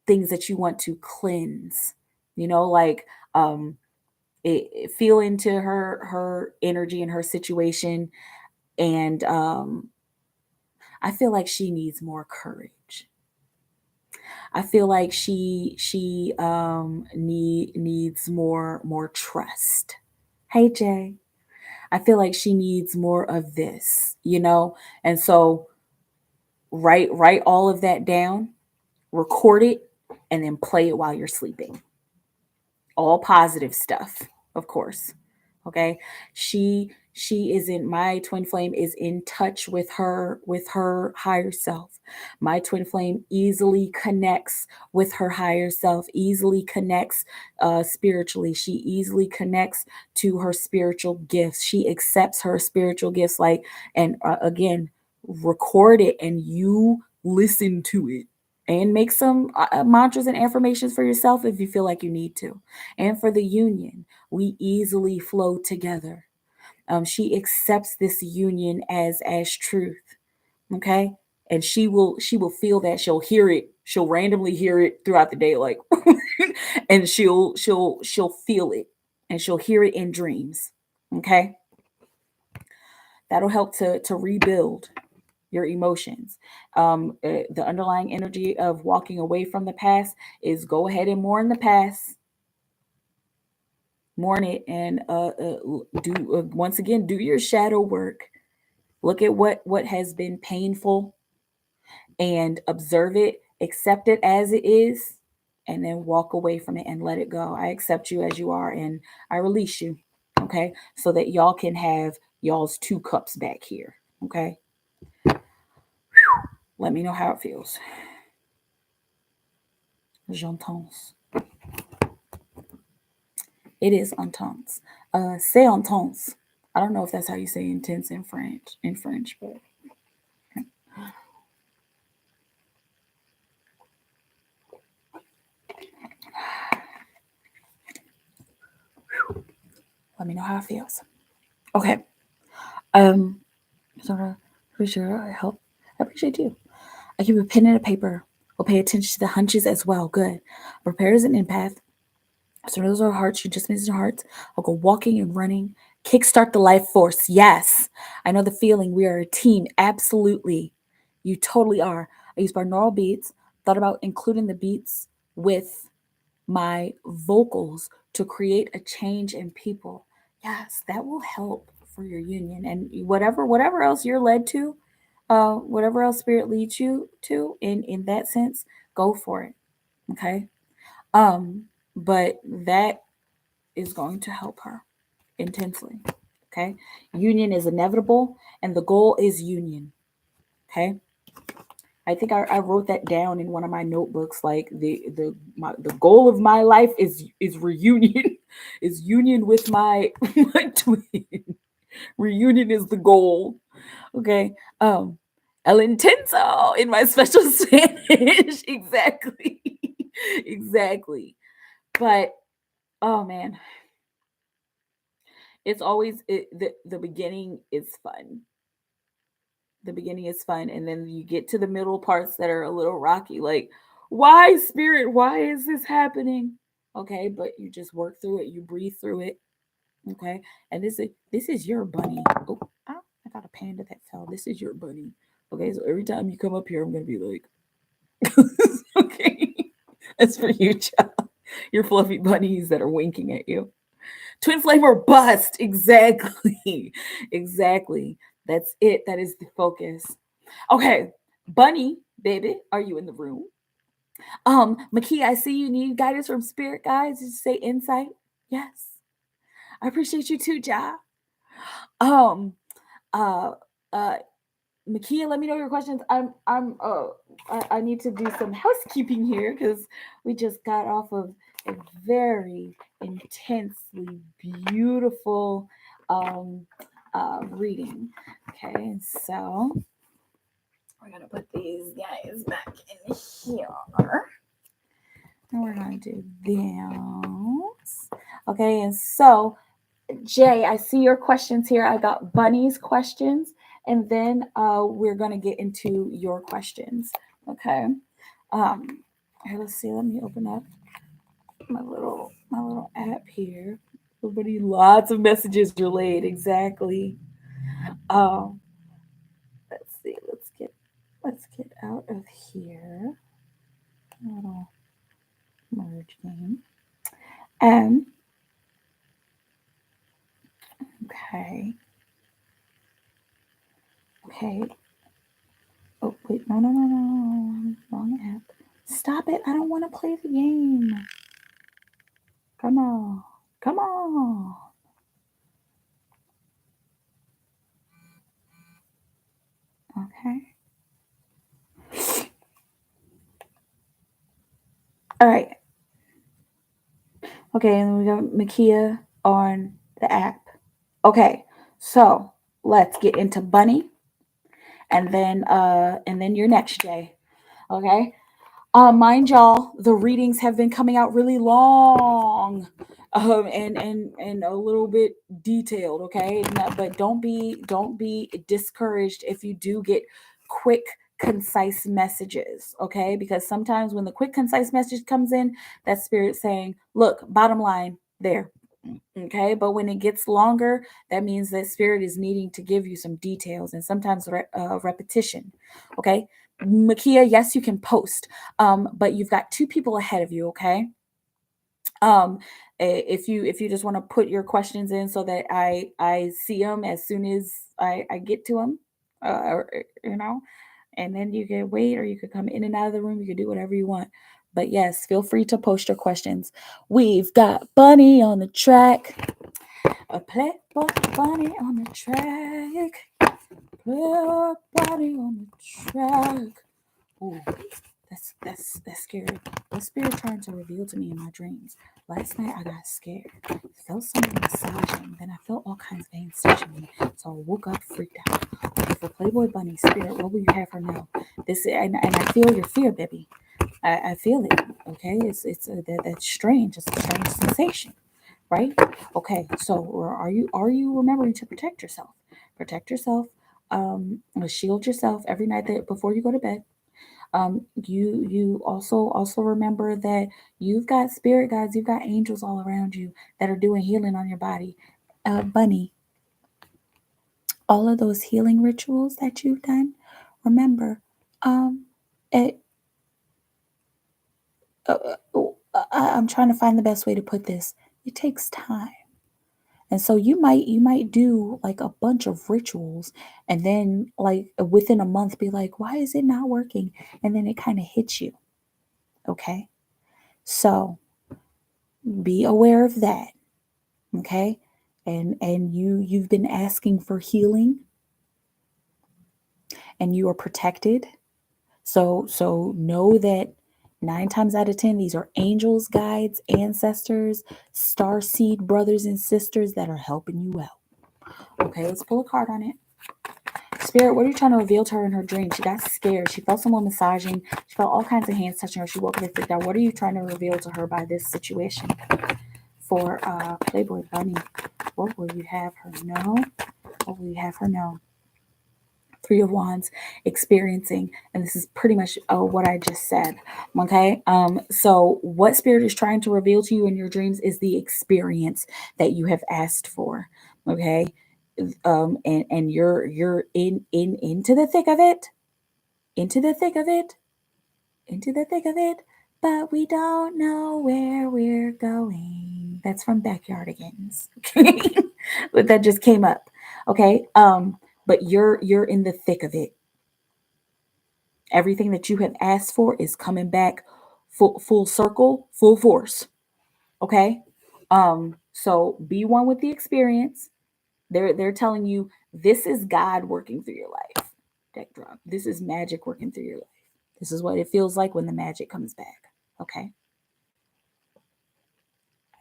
[SPEAKER 1] things that you want to cleanse. Like, feel into her energy and her situation, and I feel like she needs more courage. I feel like she needs more trust. Hey Jay, I feel like she needs more of this. And so write all of that down, record it, and then play it while you're sleeping. All positive stuff, of course. Okay, she isn't, my twin flame is in touch with her higher self. My twin flame easily connects with her higher self, easily connects spiritually. She easily connects to her spiritual gifts. She accepts her spiritual gifts, like, and again, record it and you listen to it, and make some mantras and affirmations for yourself if you feel like you need to. And for the union, we easily flow together. She accepts this union as truth. Okay, and she will feel that. She'll hear it. She'll randomly hear it throughout the day, like, and she'll feel it, and she'll hear it in dreams. Okay, that'll help to rebuild your emotions. The underlying energy of walking away from the past is go ahead and mourn the past, mourn it, and do once again, do your shadow work. Look at what has been painful and observe it, accept it as it is, and then walk away from it and let it go. I accept you as you are, and I release you. Okay, so that y'all can have y'all's 2 cups back here. Okay, let me know how it feels. J'entends. It is intense. C'est intense. I don't know if that's how you say intense in French. But let me know how it feels. Okay. So pretty sure I help. I appreciate you. I keep a pen and a paper. We'll pay attention to the hunches as well. Good. Prepare as an empath. So those are hearts. You just mentioned hearts. I'll go walking and running. Kickstart the life force. Yes. I know the feeling. We are a team. Absolutely. You totally are. I use binaural beats. Thought about including the beats with my vocals to create a change in people. Yes, that will help for your union. And whatever else you're led to, whatever else spirit leads you to in that sense, go for it. Okay. But that is going to help her intensely. Okay. Union is inevitable, and the goal is union. Okay. I think I wrote that down in one of my notebooks. Like the goal of my life is reunion, is union with my my twin. Reunion is the goal. Okay. El intenso in my special Spanish. Exactly. Exactly. But oh man, It's always the beginning is fun. The beginning is fun, and then you get to the middle parts that are a little rocky, like, why, spirit, why is this happening? Okay, but you just work through it, you breathe through it. Okay, and this is your bunny. Oh, I got a panda that fell. This is your bunny. Okay, so every time you come up here, I'm gonna be like, okay, that's for you, child. Your fluffy bunnies that are winking at you. Twin flame or bust. Exactly. Exactly. That's it. That is the focus. Okay. Bunny, baby, are you in the room? Makia, I see you need guidance from spirit guides. Did you say insight? Yes. I appreciate you too, Ja. Um, uh, uh, Makia, let me know your questions. I need to do some housekeeping here because we just got off of a very intensely beautiful reading. Okay, so we're gonna put these guys back in here, and we're gonna do those. Okay, and so Jay, I see your questions here. I got Bunny's questions, and then we're gonna get into your questions. Okay. Here, let's see. Let me open up my little app here. Everybody, lots of messages relayed. Exactly. Um, let's see. Let's get out of here. A little merge game. And okay. Okay. Oh, wait, no. Wrong app. Stop it. I don't want to play the game. Come on. Come on. Okay. All right. Okay, and we got Makia on the app. Okay. So let's get into Bunny and then you're next, Jay. Okay. Mind y'all, the readings have been coming out really long, and a little bit detailed. Okay, but don't be discouraged if you do get quick, concise messages. Okay, because sometimes when the quick, concise message comes in, that spirit saying, "Look, bottom line, there." Okay, but when it gets longer, that means that spirit is needing to give you some details and sometimes repetition. Okay, Makia, yes, you can post, but you've got two people ahead of you. Okay, um, if you just want to put your questions in so that I see them as soon as I get to them, you know, and then you can wait or you could come in and out of the room. You can do whatever you want. But yes, feel free to post your questions. We've got Bunny on the track. A playboy bunny on the track. Playboy bunny on the track. Ooh, that's scary. The spirit trying to reveal to me in my dreams. Last night I got scared. Felt something massaging. Then I felt all kinds of veins touching me. So I woke up freaked out. Okay, for Playboy Bunny Spirit, what will you have her know? This and I feel your fear, baby. I feel it. Okay, that's strange. It's a strange sensation, right? Okay, so are you remembering to protect yourself? Protect yourself. Shield yourself every night that before you go to bed. You also remember that you've got spirit guides, you've got angels all around you that are doing healing on your body. Bunny, all of those healing rituals that you've done, remember, um, it, I'm trying to find the best way to put this. It takes time. And so you might do like a bunch of rituals and then like within a month be like, why is it not working? And then it kind of hits you. Okay. So be aware of that. Okay. And you've been asking for healing and you are protected. So know that 9 times out of 10, these are angels, guides, ancestors, star seed brothers and sisters that are helping you out. Okay, let's pull a card on it. Spirit, what are you trying to reveal to her in her dream? She got scared. She felt someone massaging. She felt all kinds of hands touching her. She woke up and freaked out. What are you trying to reveal to her by this situation? for Playboy Bunny. What will you have her know? What will you have her know? Three of Wands, experiencing, and this is pretty much what I just said. Okay, so what Spirit is trying to reveal to you in your dreams is the experience that you have asked for. Okay, and you're into the thick of it, into the thick of it, into the thick of it, but we don't know where we're going. That's from Backyardigans. Okay, but that just came up. Okay, but you're in the thick of it. Everything that you have asked for is coming back full circle, full force. Okay? So be one with the experience. They're telling you this is God working through your life. Deck drop. This is magic working through your life. This is what it feels like when the magic comes back. Okay?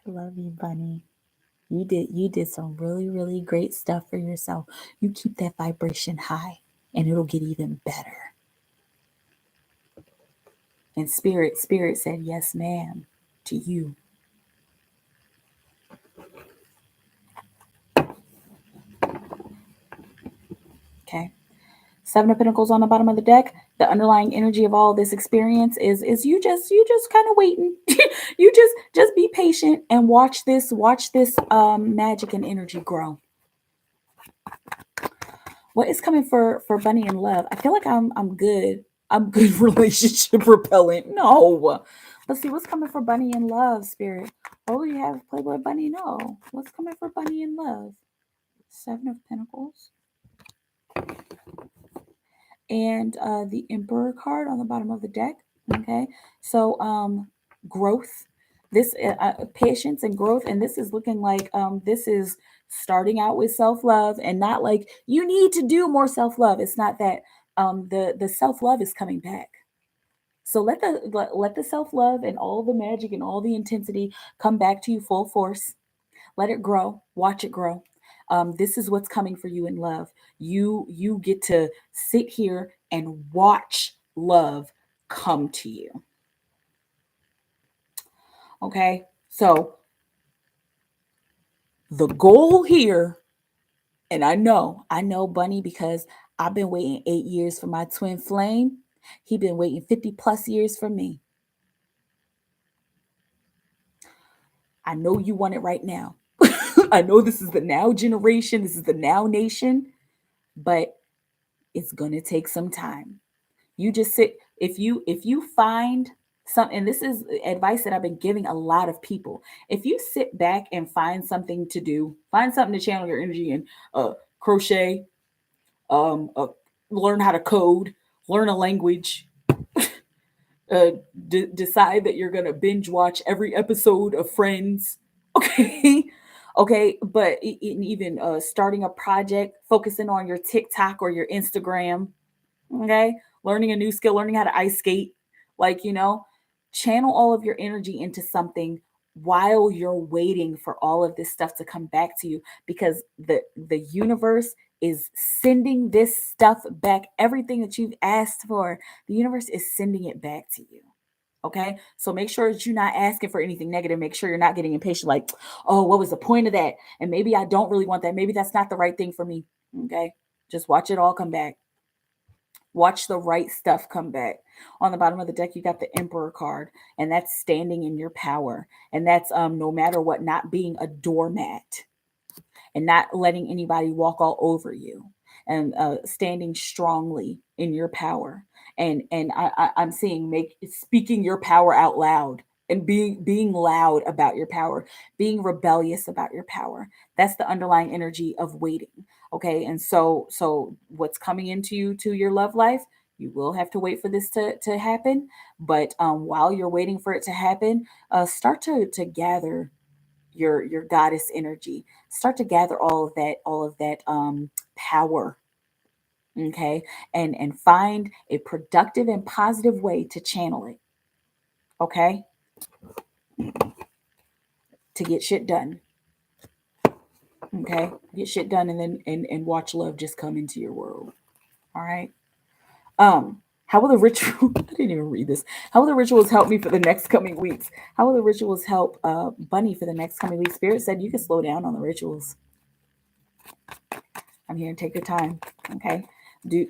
[SPEAKER 1] I love you, Bunny. You did some really, really great stuff for yourself. You keep that vibration high and it'll get even better. And spirit said, yes, ma'am, to you. Okay. Seven of Pentacles on the bottom of the deck. The underlying energy of all this experience is you just kind of waiting. You just be patient and watch this magic and energy grow. What is coming for Bunny in love? I feel like I'm good. I'm good relationship repellent. No. Let's see what's coming for Bunny in love, Spirit. What will you have Playboy Bunny know? What's coming for Bunny in love? Seven of Pentacles. And the Emperor card on the bottom of the deck. Okay. So growth. This patience and growth. And this is looking like this is starting out with self-love and not like you need to do more self-love. It's not that the self-love is coming back. So let the self-love and all the magic and all the intensity come back to you full force. Let it grow. Watch it grow. This is what's coming for you in love. You get to sit here and watch love come to you. Okay, so the goal here, and I know Bunny, because I've been waiting 8 years for my twin flame. He been waiting 50 plus years for me. I know you want it right now. I know this is the now generation. This is the now nation, but it's going to take some time. You just sit. If you find something, and this is advice that I've been giving a lot of people. If you sit back and find something to do, find something to channel your energy in, crochet, learn how to code, learn a language, decide that you're going to binge watch every episode of Friends. Okay. Okay. But even starting a project, focusing on your TikTok or your Instagram. Okay. Learning a new skill, learning how to ice skate. Like, channel all of your energy into something while you're waiting for all of this stuff to come back to you, because the universe is sending this stuff back. Everything that you've asked for, the universe is sending it back to you. Okay. So make sure that you're not asking for anything negative. Make sure you're not getting impatient, like, oh, what was the point of that? And maybe I don't really want that. Maybe that's not the right thing for me. Okay. Just watch it all come back. Watch the right stuff come back. On the bottom of the deck, you got the Emperor card, and that's standing in your power. And that's no matter what, not being a doormat and not letting anybody walk all over you, and standing strongly in your power. And I'm seeing speaking your power out loud and being loud about your power, being rebellious about your power. That's the underlying energy of waiting. Okay. And so what's coming into your love life, you will have to wait for this to happen. But while you're waiting for it to happen, start to gather your goddess energy. Start to gather all of that power. Okay. And find a productive and positive way to channel it. Okay. To get shit done. Okay. Get shit done, and then and watch love just come into your world. All right. How will the ritual, I didn't even read this. How will the rituals help me for the next coming weeks? How will the rituals help Bunny for the next coming weeks? Spirit said you can slow down on the rituals. I'm here and take your time. Okay.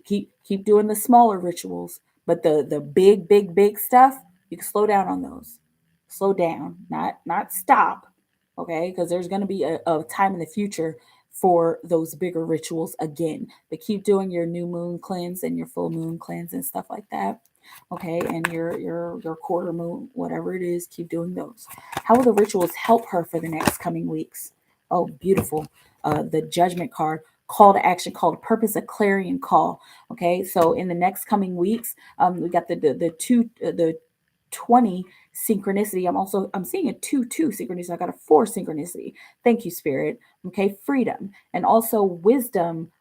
[SPEAKER 1] Keep doing the smaller rituals, but the big stuff, you can slow down on those. Slow down, not stop. Okay, because there's gonna be a time in the future for those bigger rituals again. But keep doing your new moon cleanse and your full moon cleanse and stuff like that. Okay, and your quarter moon, whatever it is, keep doing those. How will the rituals help her for the next coming weeks? Oh, beautiful. The judgment card, call to action, call to purpose, a clarion call. Okay, so in the next coming weeks, we got the 20 synchronicity. I'm seeing a 2 synchronicity. I got a 4 synchronicity. Thank you, Spirit. Okay, freedom and also wisdom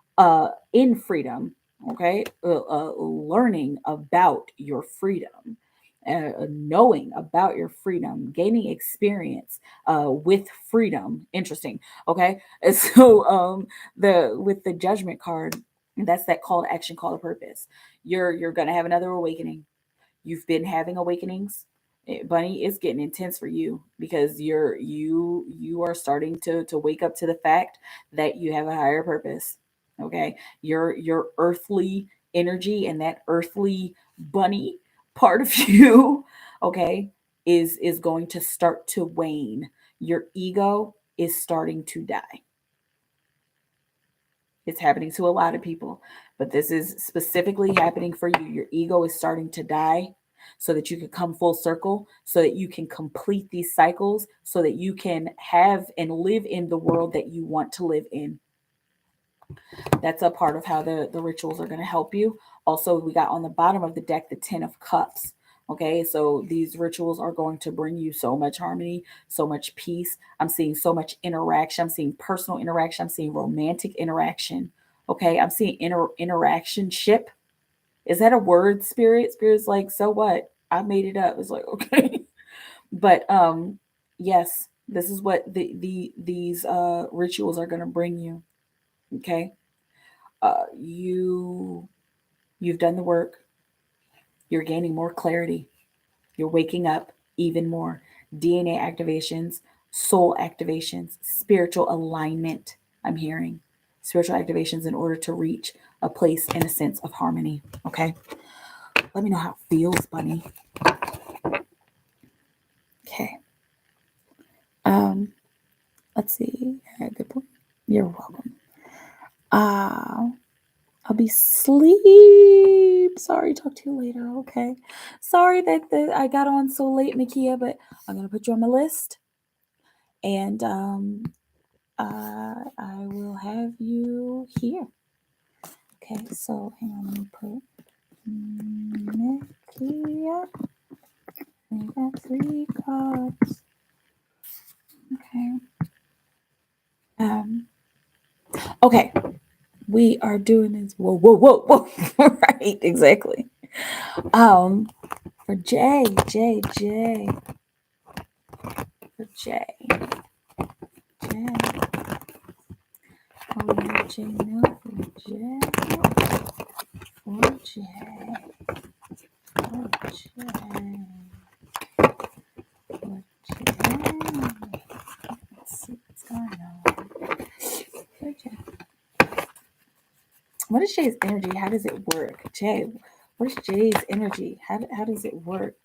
[SPEAKER 1] in freedom. Okay, learning about your freedom. Knowing about your freedom, gaining experience with freedom. Interesting. Okay, and so the with the judgment card, that's that call to action, call to purpose. You're gonna have another awakening. You've been having awakenings. Bunny, it's getting intense for you because you are starting to wake up to the fact that you have a higher purpose. Okay, your earthly energy and that earthly bunny part of you, okay, is going to start to wane. Your ego is starting to die. It's happening to a lot of people, but this is specifically happening for you. Your ego is starting to die so that you can come full circle, so that you can complete these cycles, so that you can have and live in the world that you want to live in. That's a part of how the rituals are going to help you. Also, we got on the bottom of the deck the 10 of Cups. Okay, so these rituals are going to bring you so much harmony, so much peace. I'm seeing so much interaction. I'm seeing personal interaction. I'm seeing romantic interaction. Okay, I'm seeing interaction ship. Is that a word, Spirit? Spirit's like, so what? I made it up. It's like, okay. But yes, this is what these rituals are going to bring you. Okay, you've done the work. You're gaining more clarity. You're waking up even more. DNA activations, soul activations, spiritual alignment. I'm hearing spiritual activations in order to reach a place and a sense of harmony. Okay. Let me know how it feels, Bunny. Okay. Let's see. Good point. You're welcome. I'll be sleep. Sorry, talk to you later. Okay. Sorry that I got on so late, Makia, but I'm gonna put you on my list, and I will have you here. Okay. So hang on, let me put Makia. We got 3 cards. Okay. Okay. We are doing this. Whoa. Right, exactly. For J. For J. Oh, let J know for J. For J. Let's see what's going on. For J. What is J's energy? How does it work? J, what is J's energy? How does it work?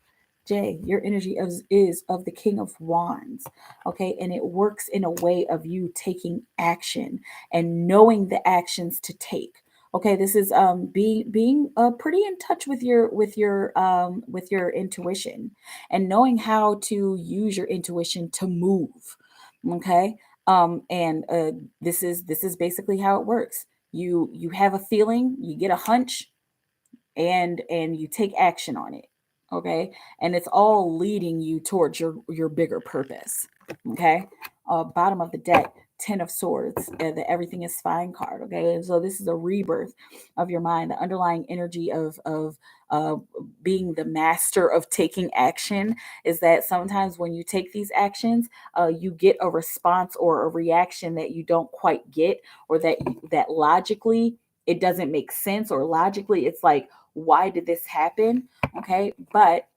[SPEAKER 1] J, your energy is of the King of Wands. Okay, and it works in a way of you taking action and knowing the actions to take. Okay, this is being pretty in touch with your intuition and knowing how to use your intuition to move. Okay, and this is basically how it works. You have a feeling, you get a hunch, and you take action on it. Okay, and it's all leading you towards your bigger purpose. Okay, bottom of the deck, 10 of Swords, the everything is fine card. Okay, and so this is a rebirth of your mind, the underlying energy of uh, being the master of taking action is that sometimes when you take these actions, you get a response or a reaction that you don't quite get, or that logically it doesn't make sense, or logically it's like, why did this happen? Okay, but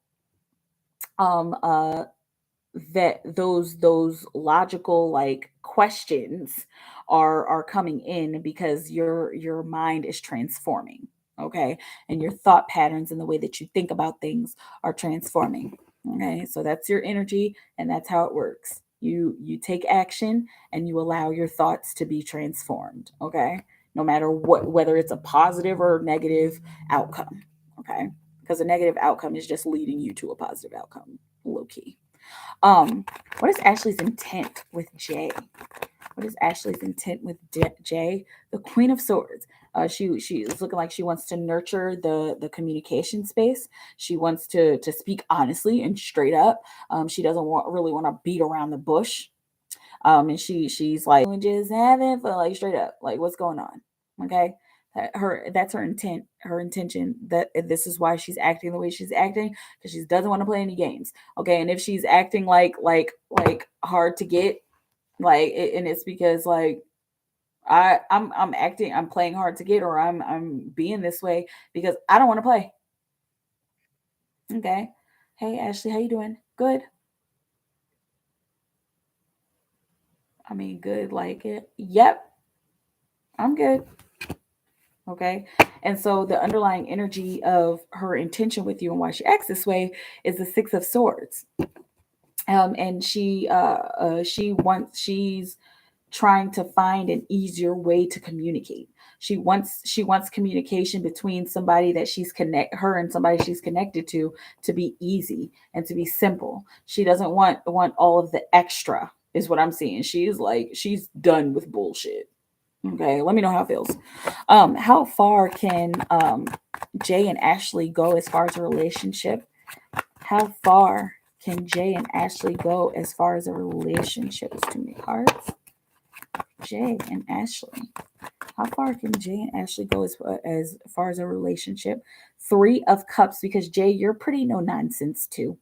[SPEAKER 1] that those logical like questions are coming in because your mind is transforming, okay, and your thought patterns and the way that you think about things are transforming. Okay, so that's your energy, and that's how it works. You take action and you allow your thoughts to be transformed. Okay, no matter what, whether it's a positive or negative outcome. Okay, because a negative outcome is just leading you to a positive outcome, low key. What is Ashley's intent with Jay? What is Ashley's intent with Jay? The Queen of Swords. She is looking like she wants to nurture the communication space. She wants to speak honestly and straight up. She doesn't really want to beat around the bush. And she's like just having fun, like straight up, like what's going on? Okay, that's her intent, her intention. That this is why she's acting the way she's acting, because she doesn't want to play any games. Okay, and if she's acting like hard to get, and it's because like I'm acting, I'm playing hard to get, or I'm being this way because I don't want to play. Okay, hey Ashley, how you doing? Good. I mean, good. Like it. Yep, I'm good. Okay. And so the underlying energy of her intention with you and why she acts this way is the Six of Swords. And she's trying to find an easier way to communicate. She wants communication between somebody that her and somebody she's connected to be easy and to be simple. She doesn't want all of the extra, is what I'm seeing. She's done with bullshit. Okay, let me know how it feels. How far can Jay and Ashley go as far as a relationship? How far can Jay and Ashley go as far as a relationship? Too many cards. Jay and Ashley. How far can Jay and Ashley go as far as a relationship? Three of Cups, because Jay, you're pretty no nonsense too.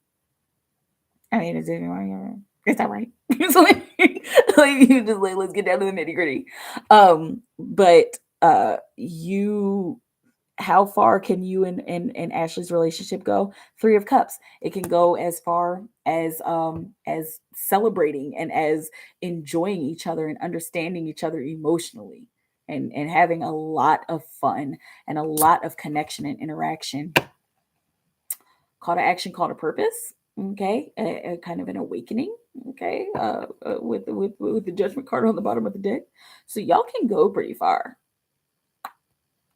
[SPEAKER 1] I mean, is that right? It's like you just like, let's get down to the nitty gritty. But you, how far can you and Ashley's relationship go? Three of Cups. It can go as far as celebrating and as enjoying each other and understanding each other emotionally, and having a lot of fun and a lot of connection and interaction. Call to action, call to purpose. Okay, a kind of an awakening. Okay, with the Judgment card on the bottom of the deck, so y'all can go pretty far,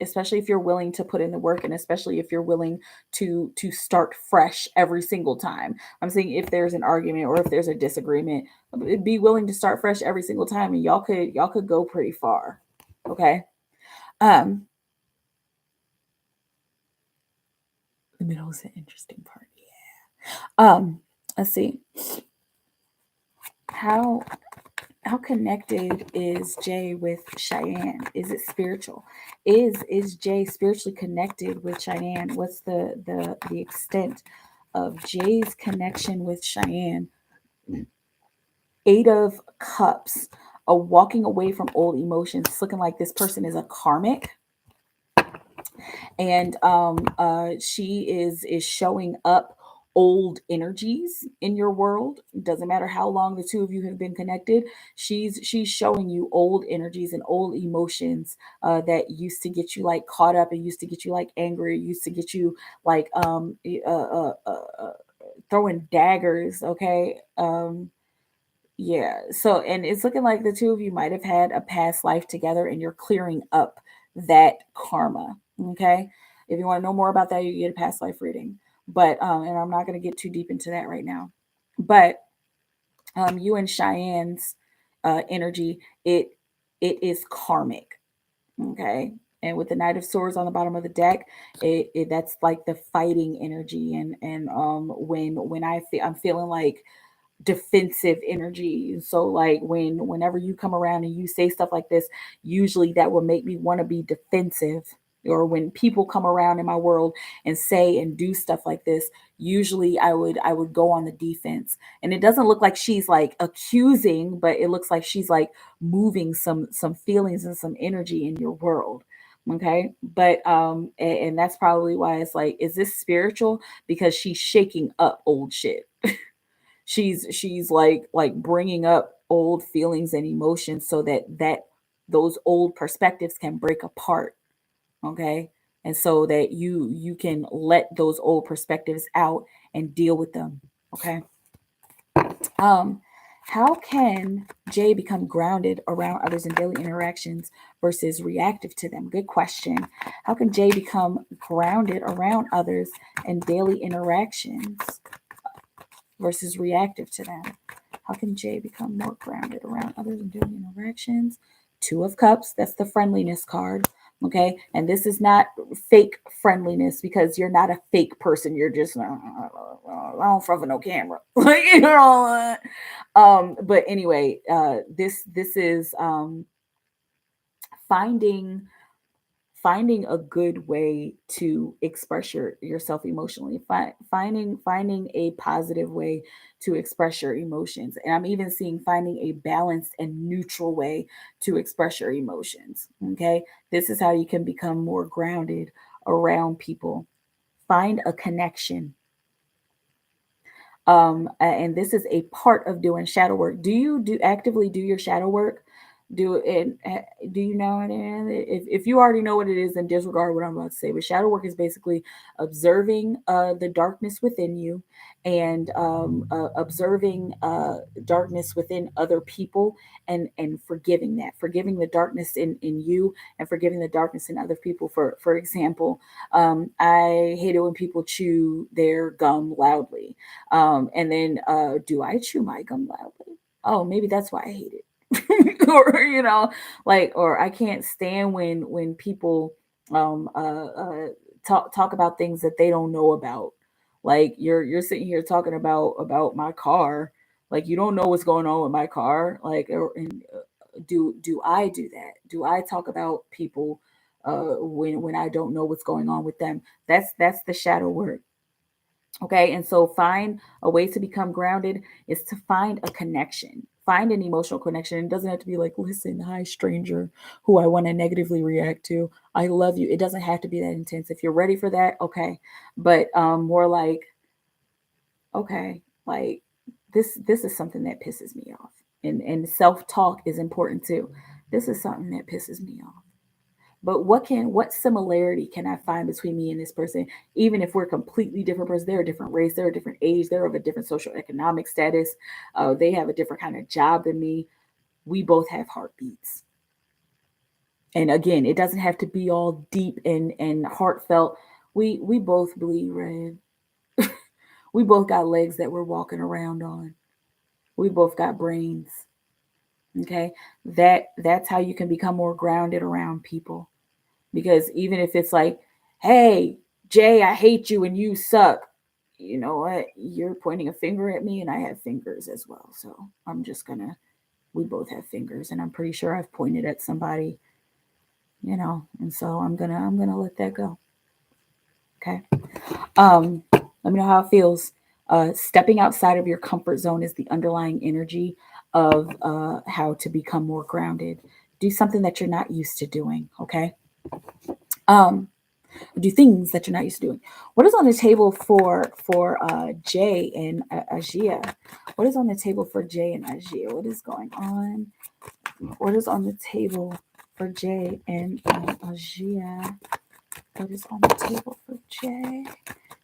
[SPEAKER 1] especially if you're willing to put in the work, and especially if you're willing to start fresh every single time. I'm saying if there's an argument or if there's a disagreement, be willing to start fresh every single time, and y'all could go pretty far. Okay. Um, the middle is an interesting part. Yeah. Let's see. How connected is Jay with Cheyenne? Is it spiritual? Is Jay spiritually connected with Cheyenne? What's the extent of Jay's connection with Cheyenne? Eight of Cups. A walking away from old emotions. It's looking like this person is a karmic, and she is showing up old energies in your world. Doesn't matter how long the two of you have been connected, she's showing you old energies and old emotions that used to get you like caught up, and used to get you like angry, used to get you like throwing daggers. Okay. Yeah. So, and it's looking like the two of you might have had a past life together, and you're clearing up that karma. Okay. If you want to know more about that, you get a past life reading. But, and I'm not going to get too deep into that right now. But, you and Cheyenne's energy, it is karmic. Okay. And with the Knight of Swords on the bottom of the deck, that's like the fighting energy. And when I'm feeling like defensive energy. So like whenever you come around and you say stuff like this, usually that will make me want to be defensive. Or when people come around in my world and say and do stuff like this, usually I would go on the defense. And it doesn't look like she's like accusing, but it looks like she's like moving some feelings and some energy in your world. Okay. But and that's probably why it's like, is this spiritual? Because she's shaking up old shit. She's like bringing up old feelings and emotions so that those old perspectives can break apart. Okay. And so that you can let those old perspectives out and deal with them. Okay. um how can Jay become grounded around others in daily interactions versus reactive to them? Good question. How can Jay become grounded around others in daily interactions versus reactive to them? How can Jay become more grounded around others in daily interactions? Two of Cups, that's the friendliness card. Okay. And this is not fake friendliness, because you're not a fake person. You're just, I don't front of no camera. Like, you know, but anyway, this is finding a good way to express yourself emotionally, finding a positive way to express your emotions. And I'm even seeing finding a balanced and neutral way to express your emotions. Okay. This is how you can become more grounded around people. Find a connection. And this is a part of doing shadow work. Do you actively do your shadow work? Do it. Do you know it? If you already know what it is, then disregard what I'm about to say. But shadow work is basically observing the darkness within you, and observing darkness within other people, and forgiving the darkness in you, and forgiving the darkness in other people. For example, I hate it when people chew their gum loudly. And then, do I chew my gum loudly? Oh, maybe that's why I hate it. Or, like, or I can't stand when people um uh, uh talk about things that they don't know about. Like, you're sitting here talking about my car, like you don't know what's going on with my car. Like, do I do that? Do I talk about people when I don't know what's going on with them? That's the shadow work. Okay. And so find a way to become grounded is to find a connection, find an emotional connection. It doesn't have to be like, listen, hi, stranger who I want to negatively react to, I love you. It doesn't have to be that intense. If you're ready for that, okay. But more like, okay, like, this is something that pisses me off. And self-talk is important too. This is something that pisses me off. But what similarity can I find between me and this person? Even if we're completely different persons, they're a different race, they're a different age, they're of a different social economic status, they have a different kind of job than me. We both have heartbeats. And again, it doesn't have to be all deep and heartfelt. We both bleed red. We both got legs that we're walking around on. We both got brains. Okay. That's how you can become more grounded around people. Because even if it's like, hey, Jay, I hate you and you suck, you know what? You're pointing a finger at me and I have fingers as well. So I'm just gonna, we both have fingers, and I'm pretty sure I've pointed at somebody, and so I'm gonna let that go. Okay. Let me know how it feels. Stepping outside of your comfort zone is the underlying energy of how to become more grounded. Do something that you're not used to doing. Okay. Um, do things that you're not used to doing. What is on the table for Jay and Ajia? What is on the table for Jay and Ajia? What is going on? What is on the table for Jay and Ajia? What is on the table for Jay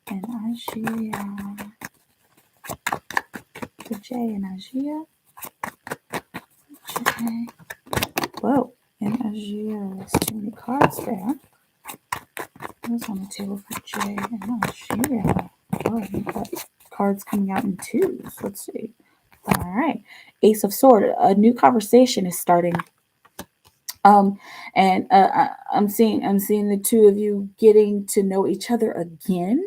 [SPEAKER 1] and Ajia? For Jay and Ajia? Jay. Whoa. And Ajia. There's too many cards there. What's on the table for Jay and Ajia? Oh, we've got cards coming out in twos. Let's see. All right. Ace of Sword. A new conversation is starting. Um, and I'm seeing the two of you getting to know each other again.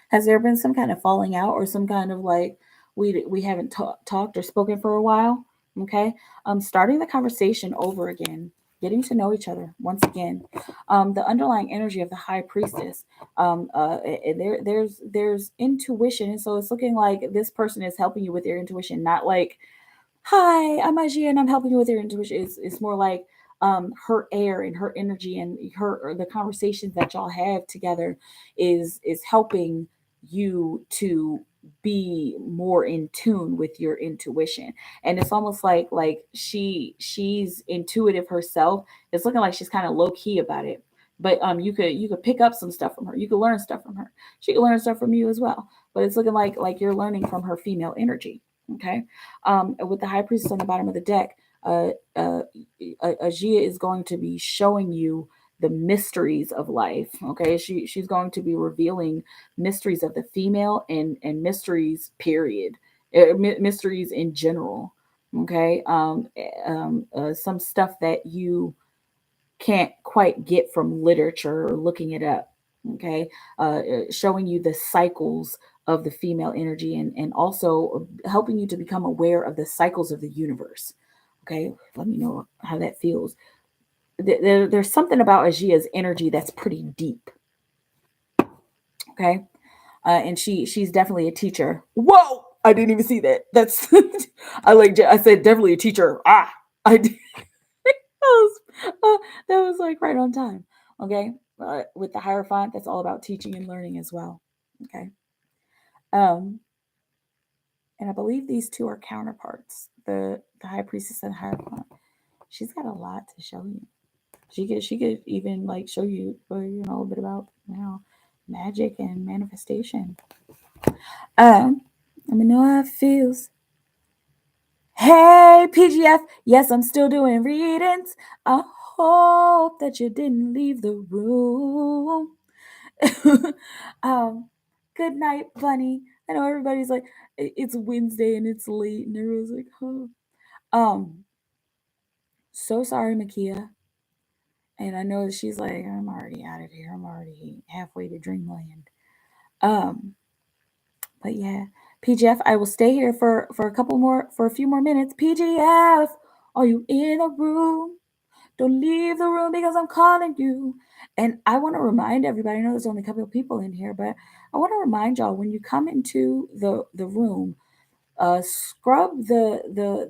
[SPEAKER 1] Has there been some kind of falling out, or some kind of like, we haven't talked or spoken for a while? Okay. Starting the conversation over again, getting to know each other once again. The underlying energy of the High Priestess. There's intuition, and so it's looking like this person is helping you with your intuition, not like, hi, I'm Ajia and I'm helping you with your intuition. It's more like, her air and her energy and the conversations that y'all have together is helping you to be more in tune with your intuition. And it's almost like she's intuitive herself. It's looking like she's kind of low key about it, but you could pick up some stuff from her. You could learn stuff from her. She could learn stuff from you as well. But it's looking like you're learning from her female energy. Okay. With the high priestess on the bottom of the deck, uh, uh, Ajia is going to be showing you the mysteries of life. Okay, she's going to be revealing mysteries of the female and mysteries period, mysteries in general. Okay, some stuff that you can't quite get from literature or looking it up. Okay, showing you the cycles of the female energy and also helping you to become aware of the cycles of the universe. Okay, let me know how that feels. There's something about Ajia's energy that's pretty deep. Okay, and she's definitely a teacher. Whoa, I didn't even see that. That's I said definitely a teacher. I did. was, that was like right on time. Okay, with the Hierophant, that's all about teaching and learning as well. Okay, um, and I believe these two are counterparts. The High Priestess and Hierophant. She's got a lot to show you. She could even like show you a bit about magic and manifestation. Let me know how it feels. Hey PGF, yes, I'm still doing readings. I hope that you didn't leave the room. Good night, Bunny. I know everybody's like, it's Wednesday and it's late, and everyone's like, huh. So sorry, Makia. And I know that she's like, I'm already out of here. I'm already halfway to dreamland. Um, but yeah, PGF, I will stay here for a few more minutes. PGF, are you in a room? Don't leave the room because I'm calling you. And I want to remind everybody, I know there's only a couple of people in here, but I want to remind y'all when you come into the room, scrub the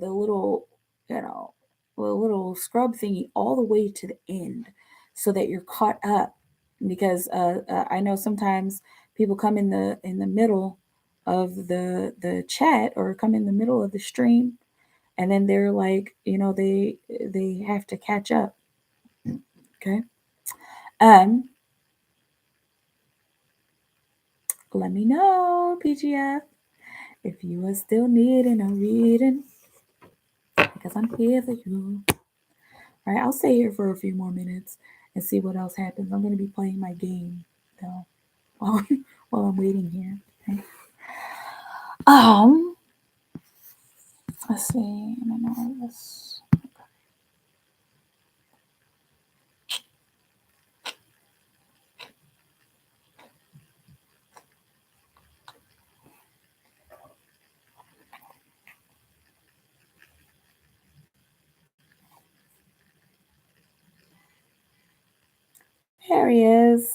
[SPEAKER 1] little, the little scrub thingy all the way to the end so that you're caught up. Because I know sometimes people come in the middle of the chat or come in the middle of the stream, and then they're like, they have to catch up. Okay. Um, Let me know, PGF, if you are still needing a reading, because I'm here for you. All right, I'll stay here for a few more minutes and see what else happens. I'm going to be playing my game though while, while I'm waiting here. Okay. Um, let's see. I don't know this. There he is.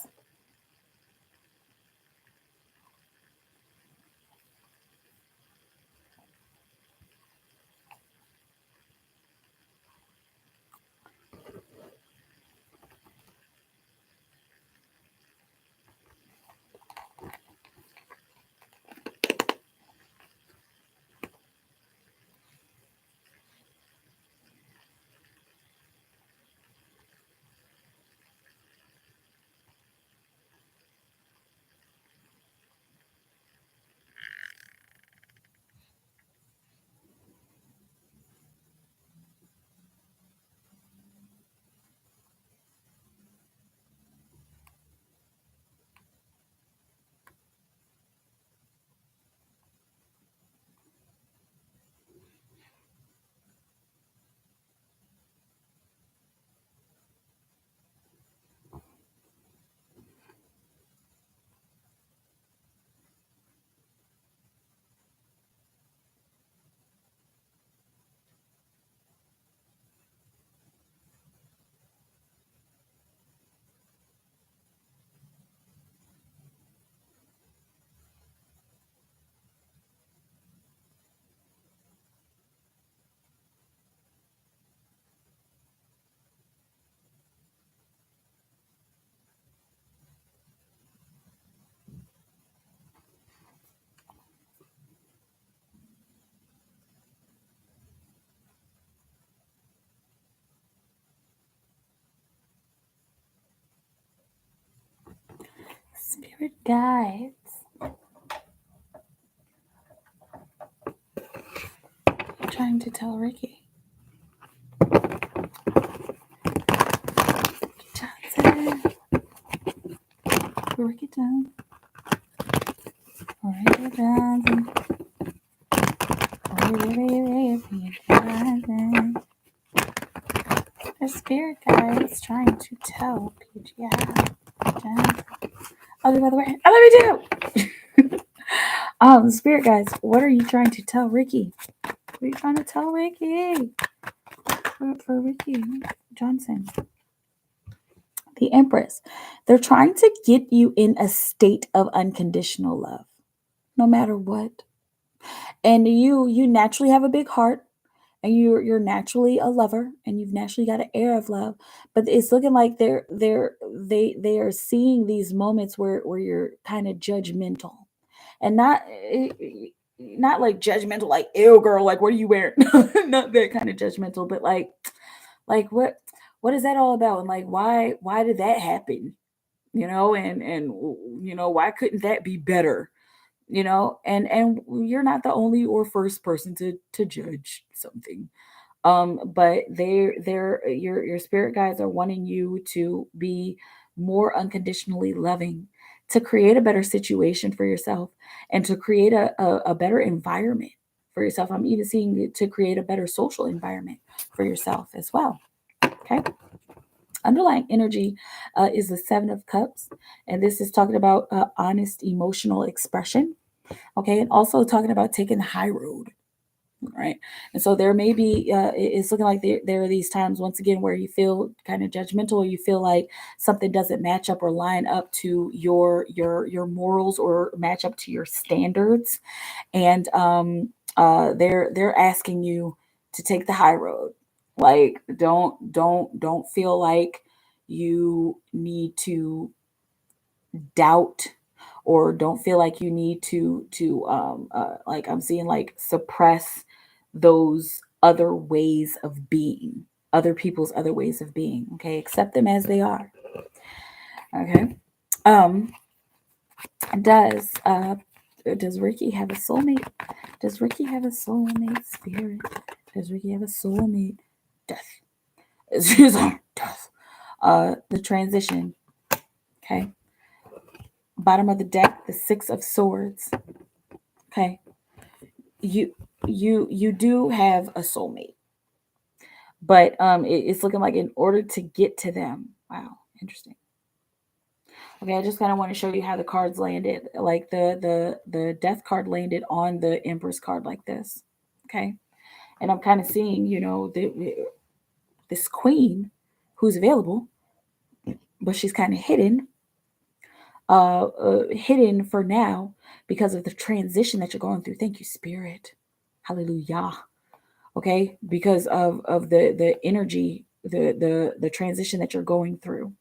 [SPEAKER 1] Spirit guides. I'm trying to tell Ricky. Johnson. Ricky Johnson. Ricky Johnson. Ricky Johnson. The spirit guide is trying to tell PGI. I'll do by the way. I love you too. Spirit guides, what are you trying to tell Ricky? What are you trying to tell Ricky? For Ricky Johnson. The Empress. They're trying to get you in a state of unconditional love, no matter what. And you naturally have a big heart, and you're naturally a lover, and you've naturally got an air of love. But it's looking like they are seeing these moments where you're kind of judgmental, and not like judgmental, like ew girl, like what are you wearing? Not that kind of judgmental, but like what is that all about? And like why did that happen? And why couldn't that be better? And you're not the only or first person to judge something. But your spirit guides are wanting you to be more unconditionally loving, to create a better situation for yourself, and to create a better environment for yourself. I'm even seeing it to create a better social environment for yourself as well. Okay. Underlying energy is the Seven of Cups, and this is talking about honest emotional expression. Okay, and also talking about taking the high road. Right. And so there may be, it's looking like there are these times, once again, where you feel kind of judgmental, or you feel like something doesn't match up or line up to your morals, or match up to your standards. And they're asking you to take the high road. Like, don't feel like you need to doubt, or don't feel like you need to like, I'm seeing like suppress those other ways of being, other people's other ways of being. Okay, accept them as they are. Okay. Does Ricky have a soulmate? Does Ricky have a soulmate spirit? Does Ricky have a soulmate? Death. Death. The transition. Okay. Bottom of the deck, the Six of Swords. Okay. You do have a soulmate, but it's looking like in order to get to them. Wow, interesting. Okay, I just kind of want to show you how the cards landed. Like the Death card landed on the Empress card like this. Okay, and I'm kind of seeing, this queen who's available, but she's kind of hidden. Hidden for now because of the transition that you're going through. Thank you, Spirit. Hallelujah. Okay, because of the energy, the transition that you're going through.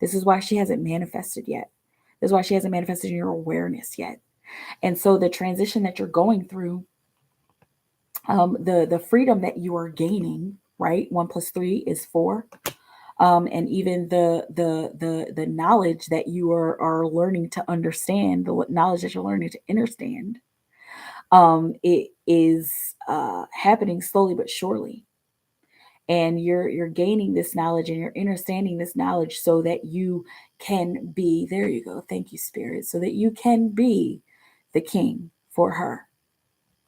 [SPEAKER 1] This is why she hasn't manifested yet. This is why she hasn't manifested in your awareness yet. And so the transition that you're going through, the freedom that you are gaining, right? 1 + 3 is 4. And even the knowledge that you are learning to understand, the knowledge that you're learning to understand, it is happening slowly but surely. And you're gaining this knowledge, and you're understanding this knowledge so that you can be, there you go, thank you, Spirit, so that you can be the king for her.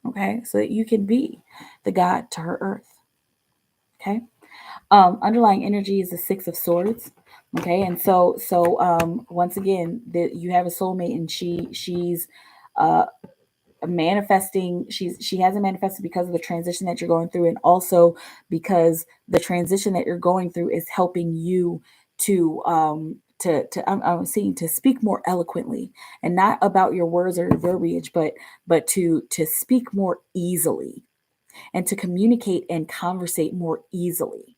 [SPEAKER 1] Okay, so that you can be the God to her earth. Okay. Underlying energy is the Six of Swords. Okay, and so once again, that you have a soulmate, and she's manifesting. She hasn't manifested because of the transition that you're going through, and also because the transition that you're going through is helping you to I'm seeing to speak more eloquently, and not about your words or your verbiage, but to speak more easily, and to communicate and conversate more easily.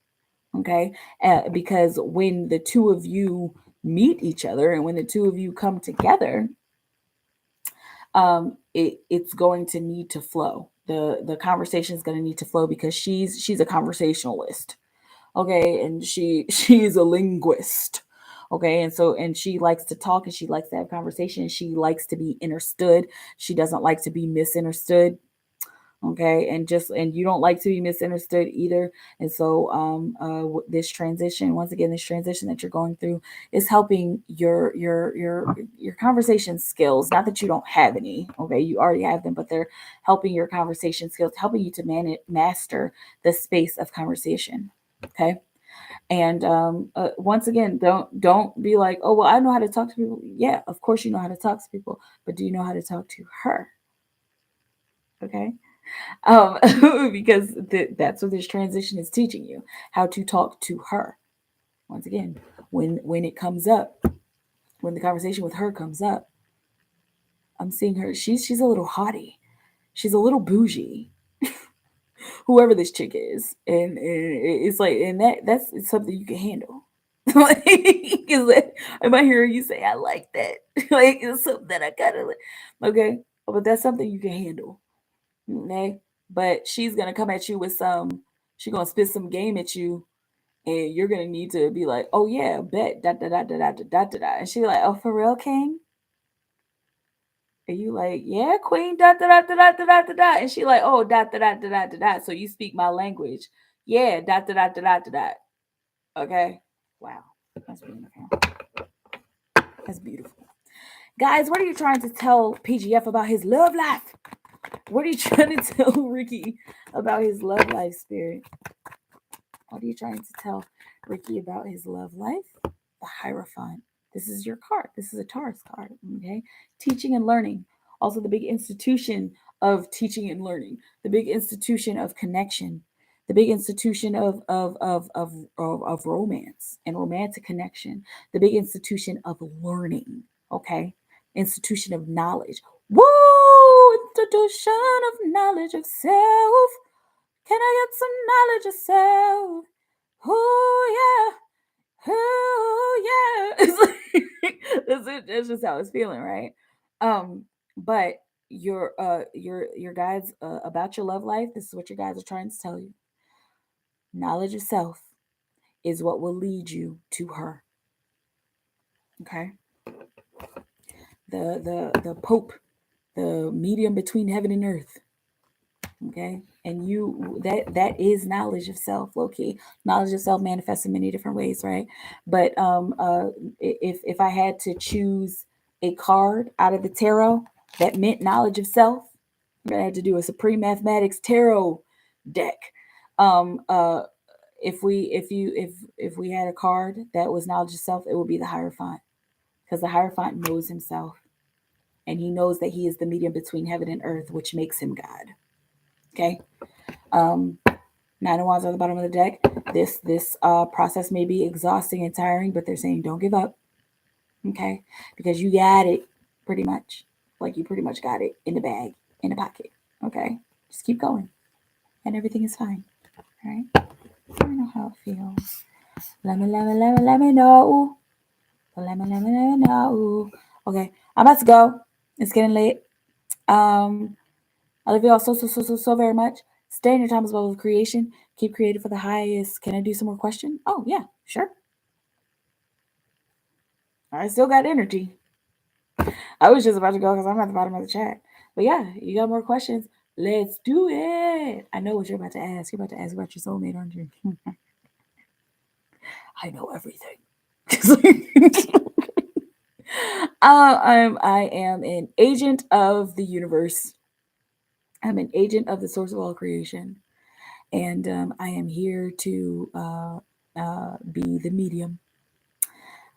[SPEAKER 1] Okay, because when the two of you meet each other, and when the two of you come together, it's going to need to flow. The conversation is going to need to flow, because she's a conversationalist. Okay, and she's a linguist. Okay. And she likes to talk and she likes to have conversation. She likes to be understood. She doesn't like to be misunderstood. Okay. And you don't like to be misunderstood either. And so this transition, once again, this transition that you're going through is helping your conversation skills. Not that you don't have any, okay, you already have them, but they're helping your conversation skills, helping you to master the space of conversation. Okay. And once again, don't be like, oh well, I know how to talk to people. Yeah, of course you know how to talk to people, but do you know how to talk to her? Okay. um, because that's what this transition is teaching you, how to talk to her. Once again, when it comes up, when the conversation with her comes up, I'm seeing her. She's a little haughty. She's a little bougie. Whoever this chick is, and it's like, and that's something you can handle. Like, I might hear you say, "I like that." Like it's something that I kind of like. Okay, but that's something you can handle. Okay, but she's gonna come at you with some. She's gonna spit some game at you, and you're gonna need to be like, "Oh yeah, bet da da da da da da da da." And she like, "Oh for real, King?" And you like, "Yeah, Queen da da da da da da da da." And she like, "Oh da da da da da da da." So you speak my language. Yeah, da da da da da da da. Okay. Wow, that's beautiful. That's beautiful, guys. What are you trying to tell PGF about his love life? What are you trying to tell Ricky about his love life, spirit? What are you trying to tell Ricky about his love life? The Hierophant. This is your card. This is a Taurus card. Okay. Teaching and learning. Also, the big institution of teaching and learning. The big institution of connection. The big institution of romance and romantic connection. The big institution of learning. Okay. Institution of knowledge. Woo! Institution of knowledge of self. Can I get some knowledge of self? Oh yeah, oh yeah. It's like, that's it. That's just how it's feeling, right? But your guides about your love life. This is what your guides are trying to tell you. Knowledge of self is what will lead you to her. Okay. The Pope, the medium between heaven and earth. Okay, and that is knowledge of self. Low key, knowledge of self manifests in many different ways, right? But if I had to choose a card out of the tarot that meant knowledge of self, I'm gonna have to do a supreme mathematics tarot deck. um uh if we had a card that was knowledge of self, it would be the Hierophant, because the Hierophant knows himself, and he knows that he is the medium between heaven and earth, which makes him God. Okay. um Nine of Wands on the bottom of the deck. This process may be exhausting and tiring, but they're saying don't give up. Okay, because you got it, pretty much. Like you pretty much got it in the bag, in the pocket. Okay, just keep going, and everything is fine. All right. Let me know how it feels. Let me know. Let me know. Okay, I'm about to go. It's getting late. I love you all so very much. Stay in your time as well with creation. Keep creating for the highest. Can I do some more question? Oh yeah, sure. I still got energy. I was just about to go because I'm at the bottom of the chat. But yeah, you got more questions? Let's do it. I know what you're about to ask. You're about to ask about your soulmate, aren't you? I know everything. I am an agent of the universe. I'm an agent of the source of all creation. And I am here to be the medium.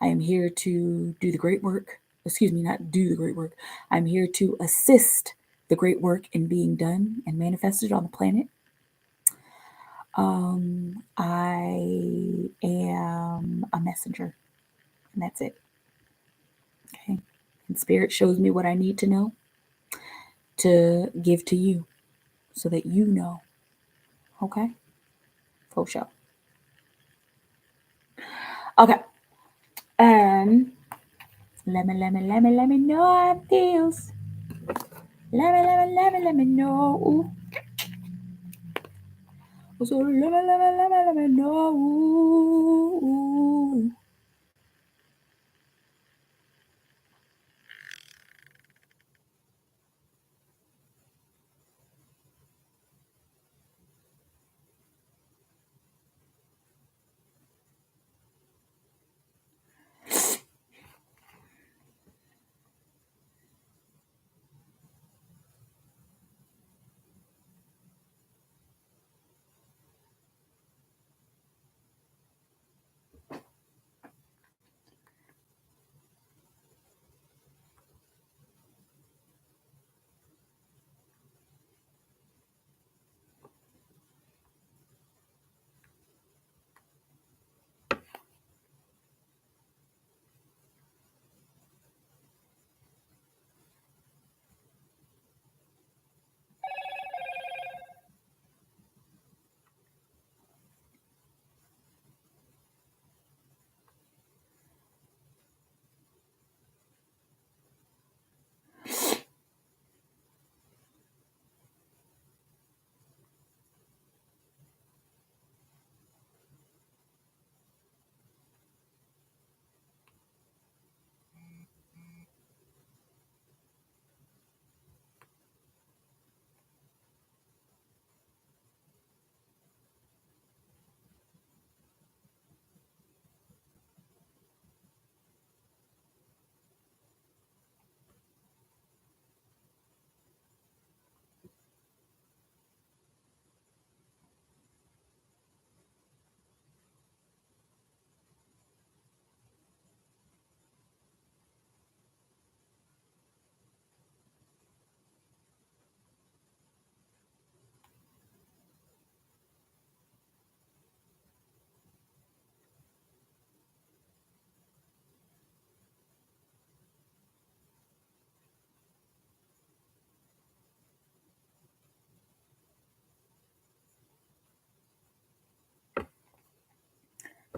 [SPEAKER 1] I am here to do the great work. Excuse me, not do the great work. I'm here to assist the great work in being done and manifested on the planet. I am a messenger, and that's it. Okay. And Spirit shows me what I need to know to give to you so that you know. Okay? For sure. Okay. Let me know how it feels. Let me know. So let me know.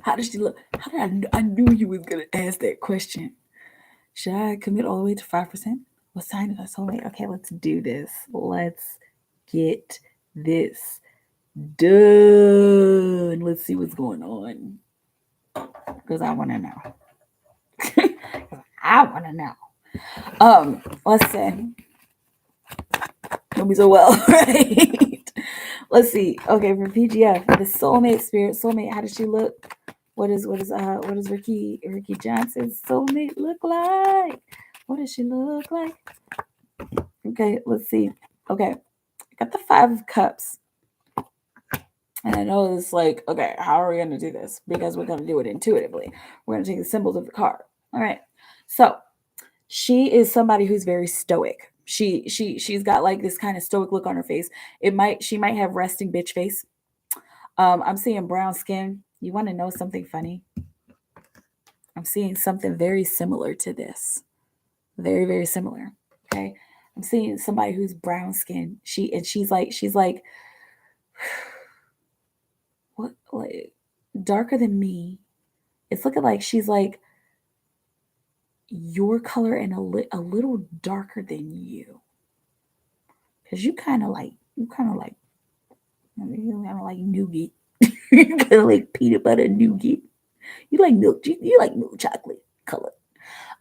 [SPEAKER 1] How does she look? How did I knew you was gonna ask that question. Should I commit all the way to 5%? What sign is I soulmate? Okay, let's do this. Let's get this done. Let's see what's going on. Because I want to know. I want to know. Let's see. Don't be so well, right? Let's see. Okay, for PGF, the soulmate spirit, soulmate. How does she look? What does Ricky Johnson's soulmate look like? What does she look like? Okay, let's see. Okay, I got the 5 of Cups. And I know it's like, okay, how are we going to do this? Because we're going to do it intuitively. We're going to take the symbols of the card. All right. So she is somebody who's very stoic. She's got like this kind of stoic look on her face. She might have resting bitch face. I'm seeing brown skin. You want to know something funny? I'm seeing something very similar to this. Very, very similar. Okay. I'm seeing somebody who's brown skin. She's like what, like darker than me. It's looking like she's like your color and a little darker than you. Cause you kind of like nougat. You kind of like peanut butter nougat. You like milk. You like milk chocolate color.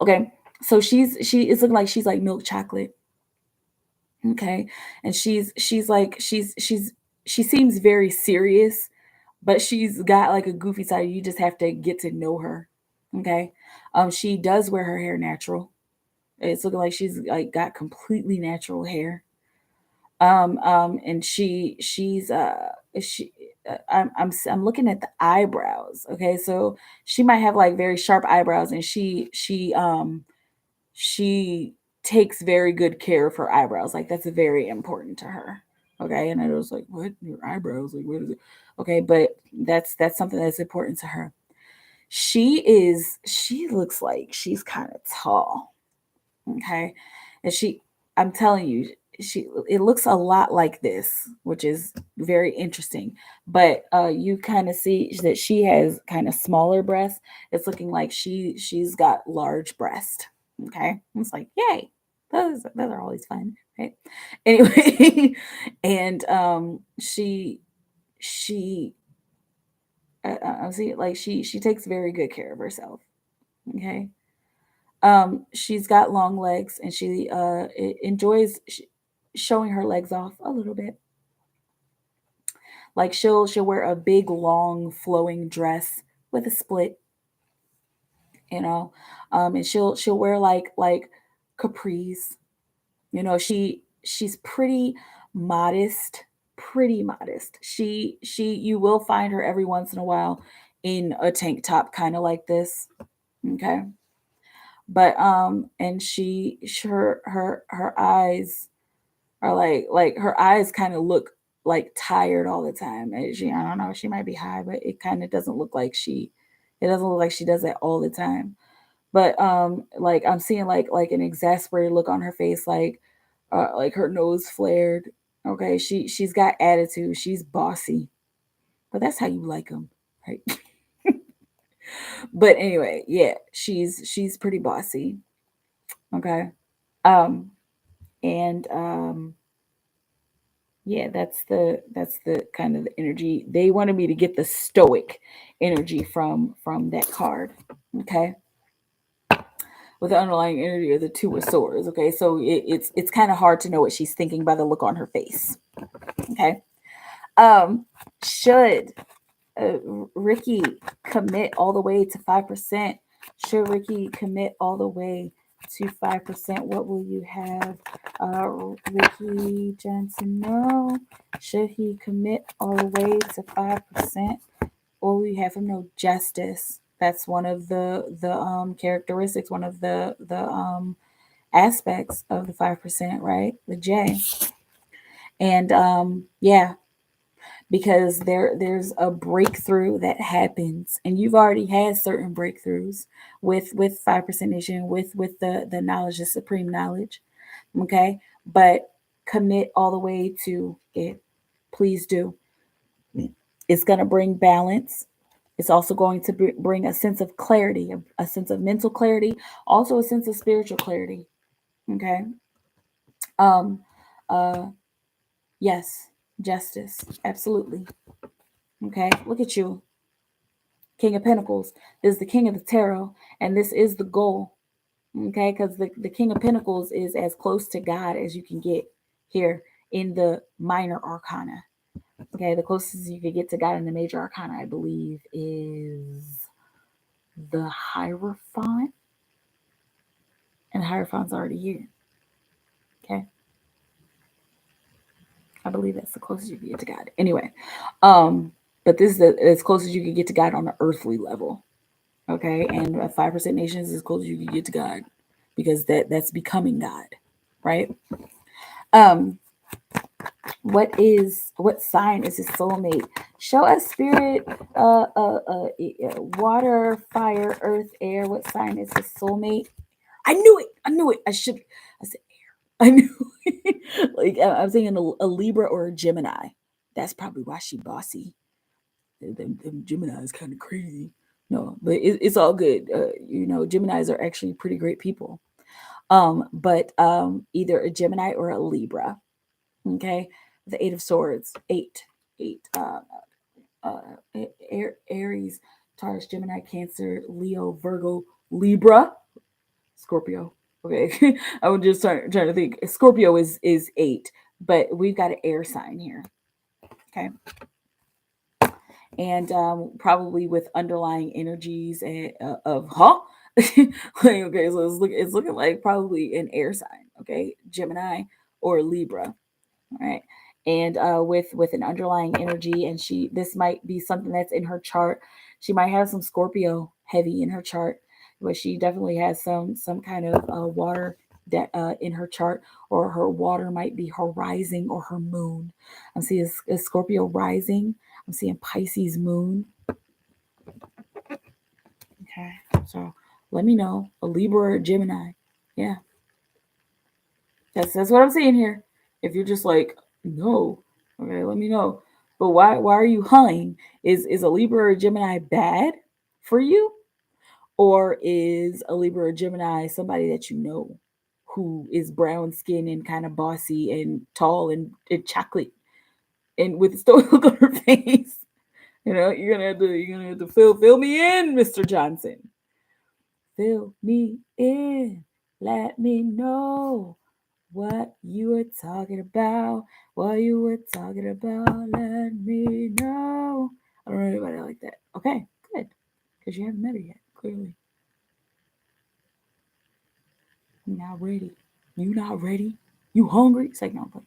[SPEAKER 1] Okay, so she is looking like she's like milk chocolate. Okay, and she seems very serious, but she's got like a goofy side. You just have to get to know her. Okay, she does wear her hair natural. It's looking like she's like got completely natural hair. And she's she I'm looking at the eyebrows. Okay, so she might have like very sharp eyebrows, and she takes very good care of her eyebrows. Like that's very important to her. Okay, and I was like, what, your eyebrows? Like, what is it? Okay, but that's something that's important to her. She looks like she's kind of tall. Okay, and I'm telling you, it looks a lot like this, which is very interesting. But you kind of see that she has kind of smaller breasts. It's looking like she's got large breast. Okay, it's like yay, those are always fun, right? Anyway, and she I see it like she takes very good care of herself. Okay, she's got long legs, and she enjoys showing her legs off a little bit. Like she'll wear a big long flowing dress with a split, you know, and she'll wear like capris. You know, she's pretty modest. She you will find her every once in a while in a tank top, kind of like this. Okay, but and her eyes are like her eyes kind of look like tired all the time. And I don't know, she might be high, but it kind of doesn't look like it doesn't look like she does that all the time. But like I'm seeing like an exasperated look on her face, like her nose flared. Okay, she's got attitude, she's bossy, but that's how you like them, right? But anyway, yeah, she's pretty bossy. Okay. um and yeah, that's the kind of the energy they wanted me to get, the stoic energy from that card. Okay, with the underlying energy of the 2 of Swords. Okay, so it's kind of hard to know what she's thinking by the look on her face. Okay, should uh, Ricky commit all the way to 5%? Should Ricky commit all the way to 5%? What will you have, Ricky Johnson? No. Should he commit all the way to 5%? Or will you have him know justice? That's one of the characteristics, one of the aspects of the 5%, right? The J. And yeah, because there's a breakthrough that happens, and you've already had certain breakthroughs with 5% nation, with the knowledge, the supreme knowledge. Okay, but commit all the way to it. Please do. It's going to bring balance. It's also going to bring a sense of clarity, a sense of mental clarity, also a sense of spiritual clarity. Okay. Um, uh, yes, justice, absolutely. Okay, look at you, King of Pentacles. This is the King of the Tarot, and this is the goal. Okay, because the King of Pentacles is as close to God as you can get here in the minor arcana. Okay, the closest you could get to God in the major arcana, I believe, is the Hierophant. And the Hierophant's already here. Okay. I believe that's the closest you can get to God. Anyway, but this is as close as you can get to God on an earthly level. Okay, and 5% nation is as close as you can get to God, because that's becoming God, right? What sign is his soulmate? Show us, spirit, water, fire, earth, air. What sign is his soulmate? I knew it. I said air. I knew it. Like, I'm thinking a Libra or a Gemini. That's probably why she bossy. Them Gemini is kind of crazy. No, but it's all good. Geminis are actually pretty great people. But either a Gemini or a Libra. Okay, the Eight of Swords, eight. Aries, Taurus, Gemini, Cancer, Leo, Virgo, Libra, Scorpio. Okay, I was just trying to think. Scorpio is 8, but we've got an air sign here. Okay, and probably with underlying energies of okay, so it's looking like probably an air sign. Okay, Gemini or Libra. All right, and with an underlying energy, and this might be something that's in her chart. She might have some Scorpio heavy in her chart, but she definitely has some kind of water that in her chart, or her water might be her rising or her moon. I'm seeing a Scorpio rising. I'm seeing Pisces moon. Okay, so let me know, a Libra or a Gemini. Yeah, that's what I'm seeing here. If you're just like, no, okay, let me know. But why are you hunting? Is a Libra or a Gemini bad for you? Or is a Libra or Gemini somebody that you know, who is brown skin and kind of bossy and tall and chocolate and with a stoic look on her face? You're gonna have to fill me in, Mr. Johnson. Fill me in. Let me know what you were talking about. What you were talking about. Let me know. I don't know anybody like that. Okay, good. Because you haven't met her yet, clearly. You're not ready. You not ready? You hungry? It's like, no,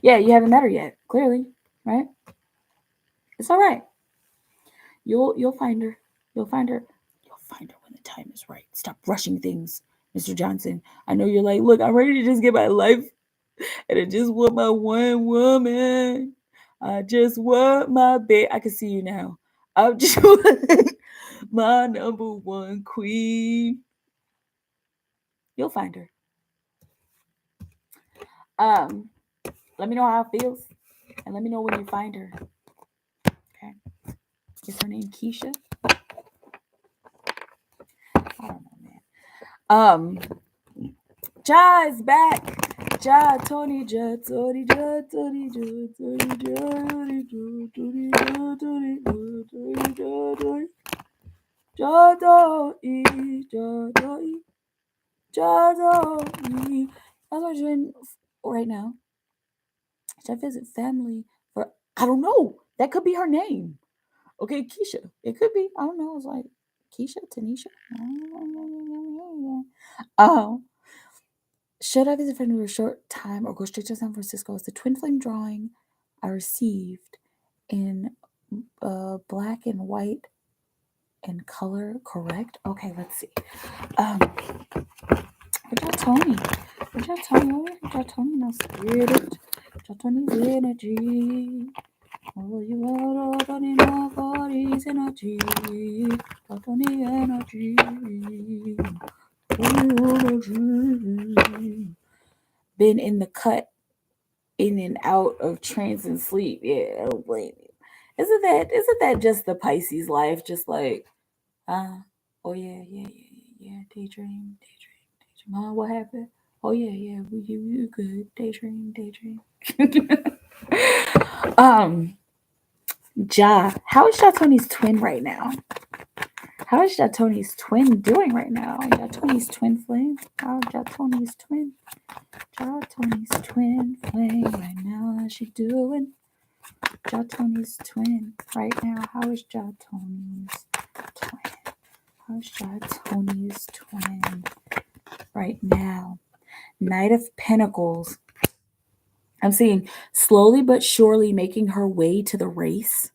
[SPEAKER 1] yeah, you haven't met her yet, clearly, right? It's all right. You'll find her. You'll find her. You'll find her when the time is right. Stop rushing things, Mr. Johnson. I know you're like, look, I'm ready to just get my life, and I just want my one woman. I just want my babe. I can see you now. I just want my number one queen. You'll find her. Let me know how it feels, and let me know when you find her. Okay. Is her name Keisha? I don't know, man. Ja is back. Ja, Tony, Ja, Tony, Ja, Tony, Ja, Tony, Ja, Tony, Ja, Tony, Ja, Tony, Ja, Tony, Ja, Tony, Ja, Tony, Ja, Tony. That's what I'm doing right now. Should I visit family for? I don't know. That could be her name. Okay, Keisha. It could be. I don't know. It's like Keisha, Tanisha. Should I visit family for a short time or go straight to San Francisco? It's the twin flame drawing I received in black and white and color, correct? Okay, let's see. What y'all tell me? What y'all tell me? What y'all tell me? No spirit. What y'all tell me? Energy. Oh, you are Tony, my body's energy. Tony, energy. Energy. Been in the cut, in and out of trance and sleep. Yeah, I don't blame you. Isn't that just the Pisces life? Just like, oh yeah, daydream. What happened? Oh yeah, you good, daydream. How is Tony's twin right now? How is Tony's twin doing right now? Tony's twin flame. How is Tony's twin? Tony's twin flame right now. How's she doing? Tony's twin right now. How is Tony's twin? How's Tony's twin right now? Knight of Pentacles. I'm seeing slowly but surely making her way to the race.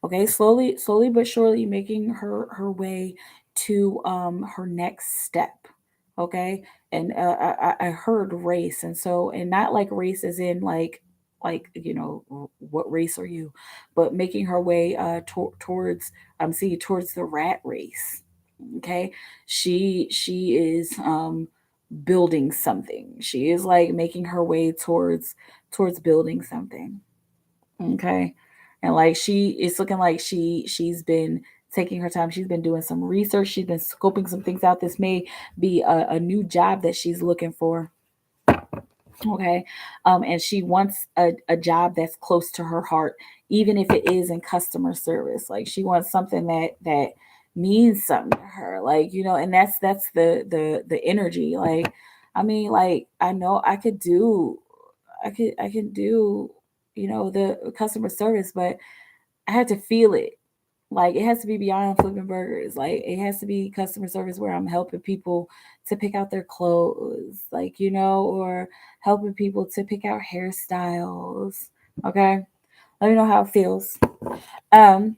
[SPEAKER 1] Okay, slowly but surely making her way to her next step. Okay, and I heard race, and so, and not like race as in like what race are you, but making her way towards, I'm seeing towards the rat race. Okay, she is building something. She is like making her way towards building something. Okay, and like it's looking like she's been taking her time. She's been doing some research. She's been scoping some things out. This may be a new job that she's looking for. Okay, and she wants a job that's close to her heart, even if it is in customer service. Like she wants something that means something to her, like, and that's the energy. Like, I mean, like, I know I can do, the customer service, but I had to feel it. Like, it has to be beyond flipping burgers. Like, it has to be customer service where I'm helping people to pick out their clothes, like, or helping people to pick out hairstyles. Okay. Let me know how it feels. I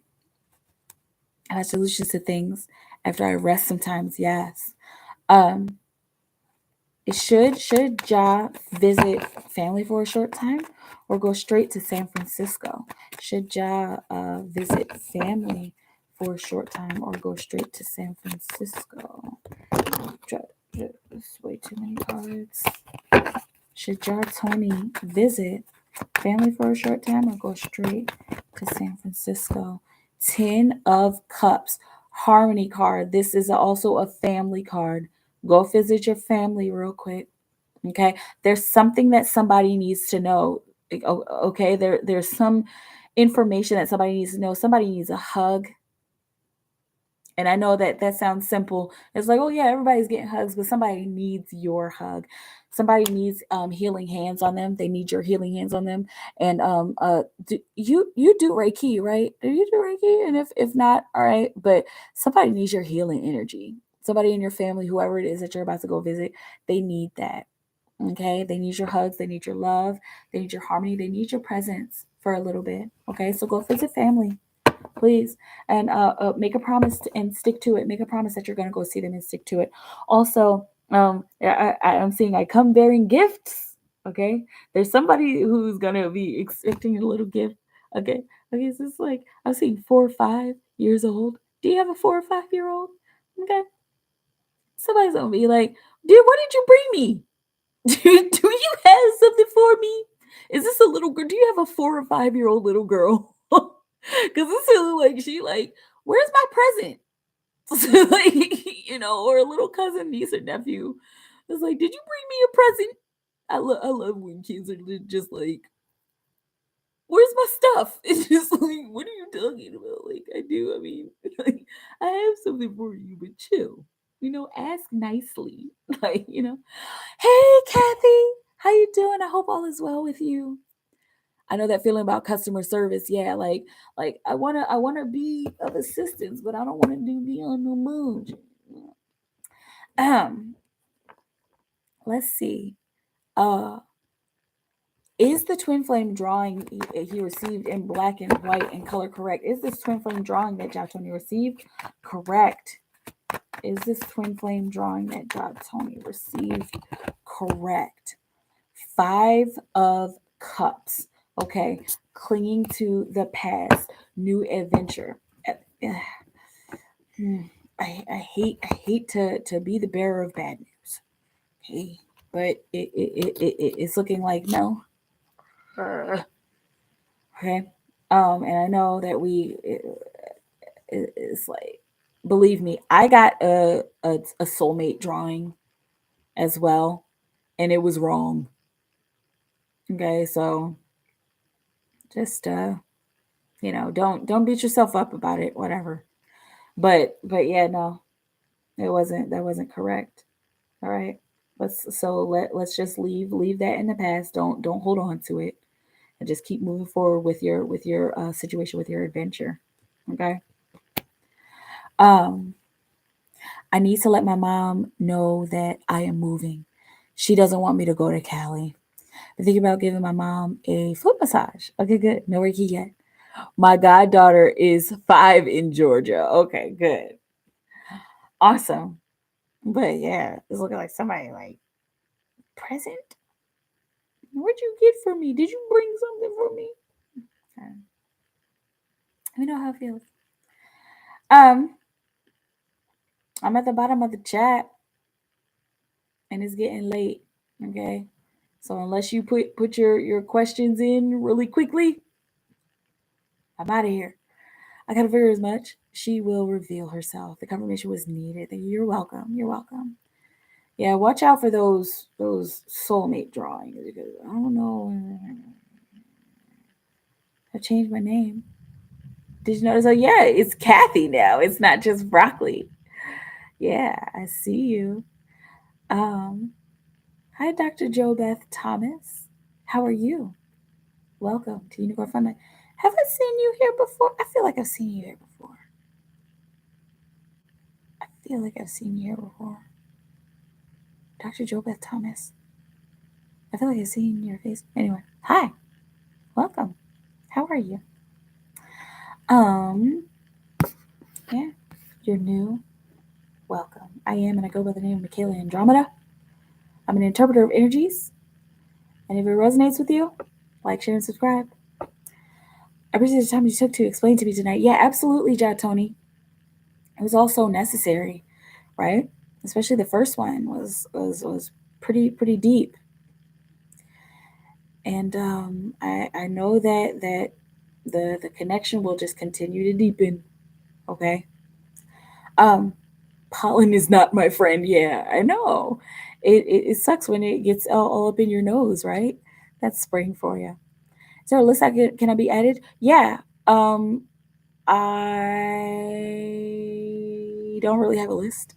[SPEAKER 1] have solutions to things after I rest sometimes, yes. Um, should Ja visit family for a short time or go straight to San Francisco? Should Ja visit family for a short time or go straight to San Francisco? That's way too many cards. Should Ja Tony visit family for a short time or go straight to San Francisco? 10 of Cups. Harmony card. This is also a family card. Go visit your family real quick. Okay, there's something that somebody needs to know. Okay, there's some information that somebody needs to know. Somebody needs a hug. And I know that sounds simple. It's like, oh yeah, everybody's getting hugs, but somebody needs your hug. Somebody needs healing hands on them. They need your healing hands on them. And you do Reiki, right? Do you do Reiki? And if not, all right. But somebody needs your healing energy. Somebody in your family, whoever it is that you're about to go visit, they need that. Okay, they need your hugs, they need your love, they need your harmony, they need your presence for a little bit. Okay, so go visit family, please, and make a promise and stick to it. Make a promise that you're going to go see them and stick to it. Also, I'm seeing I come bearing gifts. Okay, there's somebody who's gonna be expecting a little gift. Okay, okay, so it's like I'm seeing 4 or 5 years old. Do you have a 4 or 5 year old? Okay, somebody's gonna be like, dude, what did you bring me? Do you have something for me? Is this a little girl? Do you have a 4 or 5 year old little girl? Because this is like, she like, where's my present? So like, or a little cousin, niece, or nephew. It's like, did you bring me a present? I love when kids are just like, where's my stuff? It's just like, what are you talking about? Like, I do. I mean, like, I have something for you, but chill. Ask nicely. Like, hey, Kathy, how you doing? I hope all is well with you. I know that feeling about customer service. Yeah, like I wanna be of assistance, but I don't want to be on the mood. Um, let's see. Uh, is the twin flame drawing he received in black and white and color correct? Is this twin flame drawing that Tony received correct? Is this twin flame drawing that Tony received correct? 5 of Cups. Okay, clinging to the past, new adventure. I hate to be the bearer of bad news. Okay, but it's looking like no. Okay. And I know that it's like, believe me, I got a soulmate drawing as well, and it was wrong. Okay, so just don't beat yourself up about it, whatever. But yeah, no, that wasn't correct. All right. Let's just leave that in the past. Don't hold on to it, and just keep moving forward with your situation, with your adventure. Okay. Um, I need to let my mom know that I am moving. She doesn't want me to go to Cali. I'm thinking about giving my mom a foot massage. Okay, good. No Reiki yet. My goddaughter is 5 in Georgia. Okay, good. Awesome. But yeah, it's looking like somebody like present. What'd you get for me? Did you bring something for me? Okay. Let me know how it feels. Um, I'm at the bottom of the chat and it's getting late. Okay. So unless you put your questions in really quickly, I'm out of here. I gotta figure as much. She will reveal herself. The confirmation was needed. You're welcome. You're welcome. Yeah, watch out for those soulmate drawings because I don't know. I changed my name. Did you notice? Oh yeah, it's Kathy now. It's not just broccoli. Yeah, I see you. Um, Hi, Dr. Jo Beth Thomas. How are you? Welcome to Unicorn Fun Night. Have I seen you here before? I feel like I've seen you here before. I feel like I've seen you here before. Dr. Jo Beth Thomas. I feel like I've seen your face. Anyway, hi. Welcome. How are you? Um, yeah, you're new. Welcome. I am, and I go by the name of MikaelaAndromeda. I'm an interpreter of energies, and if it resonates with you, like, share, and subscribe. I appreciate the time you took to explain to me tonight. Yeah, absolutely, Jad Tony. It was all so necessary, right? Especially the first one was pretty deep, and I know that the connection will just continue to deepen. Okay. Um, Pollen is not my friend. Yeah, I know. It sucks when it gets all up in your nose, right? That's spring for you. So, looks like can I be added? Yeah. Um, I don't really have a list.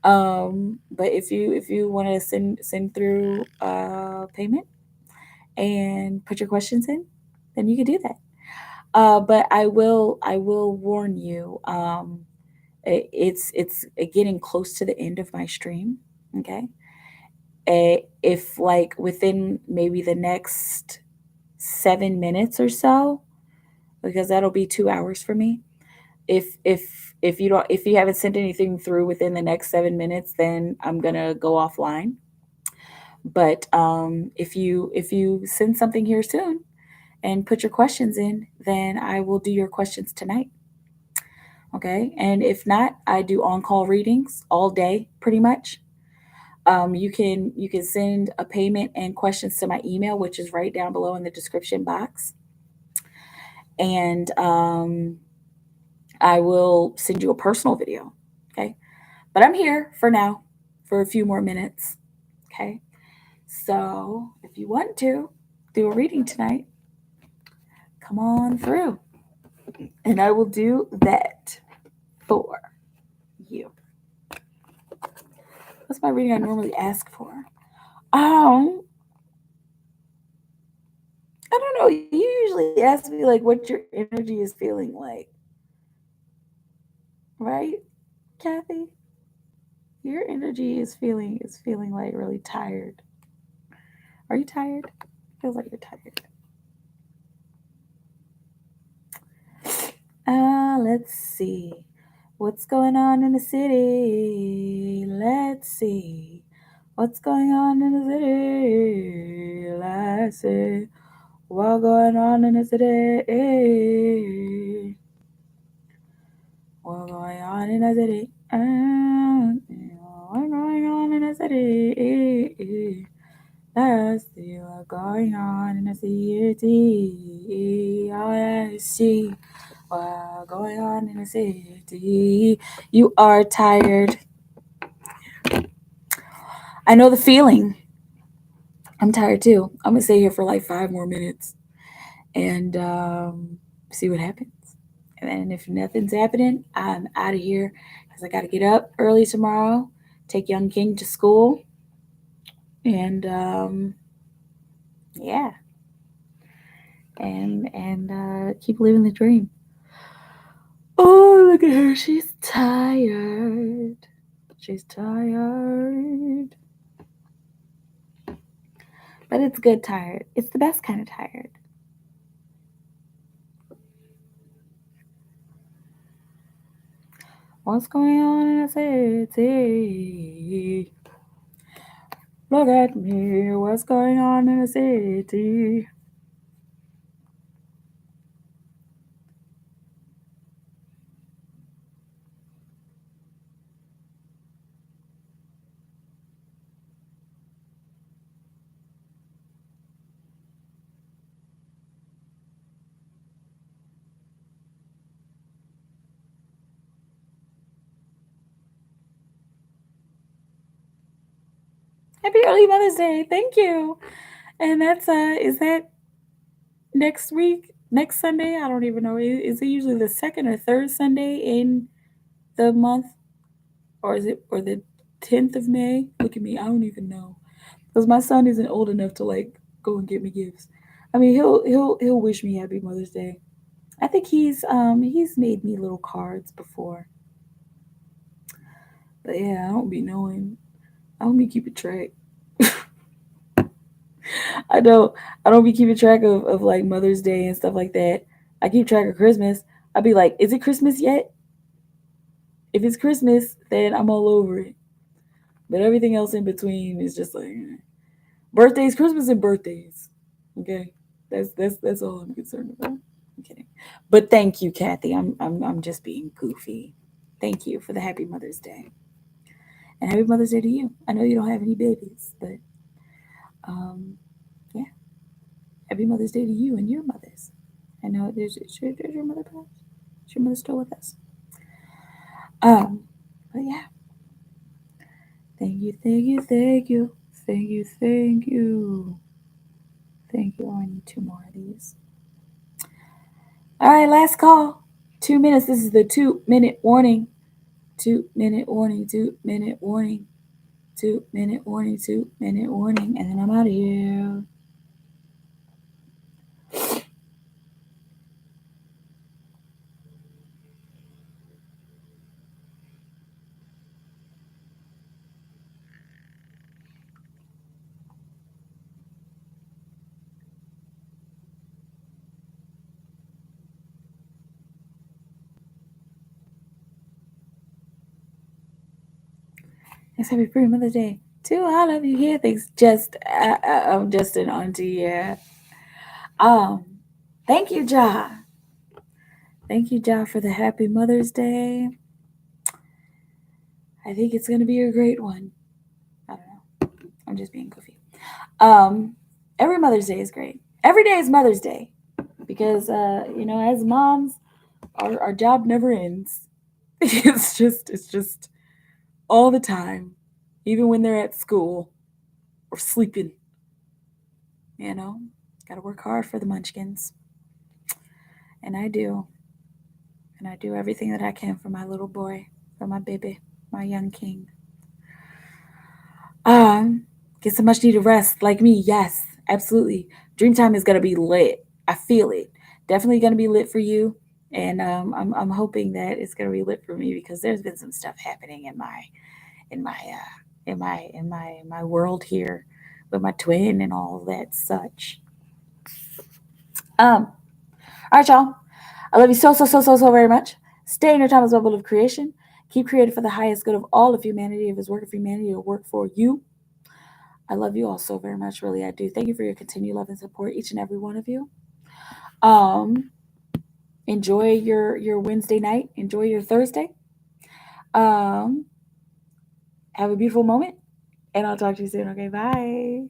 [SPEAKER 1] But if you want to send through payment and put your questions in, then you can do that. But I will warn you. It's getting close to the end of my stream. Okay. If like within maybe the next 7 minutes or so, because that'll be 2 hours for me. If if you haven't sent anything through within the next 7 minutes, then I'm gonna go offline. But if you send something here soon and put your questions in, then I will do your questions tonight. Okay. And if not, I do on-call readings all day pretty much. You can send a payment and questions to my email, which is right down below in the description box. And I will send you a personal video. Okay. But I'm here for now for a few more minutes. Okay. So if you want to do a reading tonight, come on through. And I will do that for you. What's my reading I normally ask for? I don't know. You usually ask me like what your energy is feeling like. Right, Kathy? Your energy is feeling like really tired. Are you tired? Feels like you're tired. Let's see. What's going on in the city? Let's see. What's going on in the city? Let's see. What's going on in the city? What's going on in the city? What's going on in the city? I see what's going on in the city. I see what's going on in the city. You are tired. I know the feeling. I'm tired too. I'm gonna stay here for like 5 more minutes and see what happens. And then if nothing's happening, I'm out of here because I got to get up early tomorrow, take young King to school, and yeah, and keep living the dream. Oh, look at her. She's tired. She's tired. But it's good tired. It's the best kind of tired. What's going on in the city? Look at me. What's going on in the city? Happy early Mother's Day. Thank you. And that's is that next week, next Sunday? I don't even know. Is it usually the second or third Sunday in the month? Or is it or the 10th of May? Look at me. I don't even know. Because my son isn't old enough to like go and get me gifts. I mean, he'll wish me happy Mother's Day. I think he's made me little cards before. But yeah, I don't be knowing. I don't be keeping track. I don't I don't be keeping track of like Mother's Day and stuff like that. I keep track of Christmas. I'd be like, is it Christmas yet? If it's Christmas, then I'm all over it. But everything else in between is just like birthdays, Christmas and birthdays. Okay. That's all I'm concerned about. I'm kidding. But thank you, Kathy. I'm just being goofy. Thank you for the happy Mother's Day. And happy Mother's Day to you. I know you don't have any babies, but yeah. Happy Mother's Day to you and your mothers. I know there's your mother passed. Is your mother still with us? But yeah. Thank you, thank you, thank you. Thank you, thank you. Thank you. Oh, I need 2 more of these. All right, last call. 2 minutes. This is the 2-minute warning. 2-minute warning. 2-minute warning. 2-minute warning. 2-minute warning. And then I'm out of here. It's happy free Mother's Day to all of you here. Thanks, I'm just an auntie. Yeah. Thank you, Ja. Thank you, Ja, for the happy Mother's Day. I think it's gonna be a great one. I don't know. I'm just being goofy. Every Mother's Day is great. Every day is Mother's Day because as moms, our job never ends. It's just all the time, even when they're at school or sleeping. Gotta work hard for the munchkins, and I do, and I do everything that I can for my little boy, for my baby, my young king. Get some much needed rest, like me. Yes, absolutely. Dreamtime is gonna be lit. I feel it. Definitely gonna be lit for you, and I'm hoping that it's gonna be lit for me because there's been some stuff happening in my world here with my twin and all that such. All right, y'all. I love you so very much. Stay in your timeless bubble of creation. Keep creating for the highest good of all of humanity. If it's working for humanity, it'll work for you. I love you all so very much. Really, I do. Thank you for your continued love and support, each and every one of you. Enjoy your Wednesday night. Enjoy your Thursday. Have a beautiful moment, and I'll talk to you soon. Okay, bye.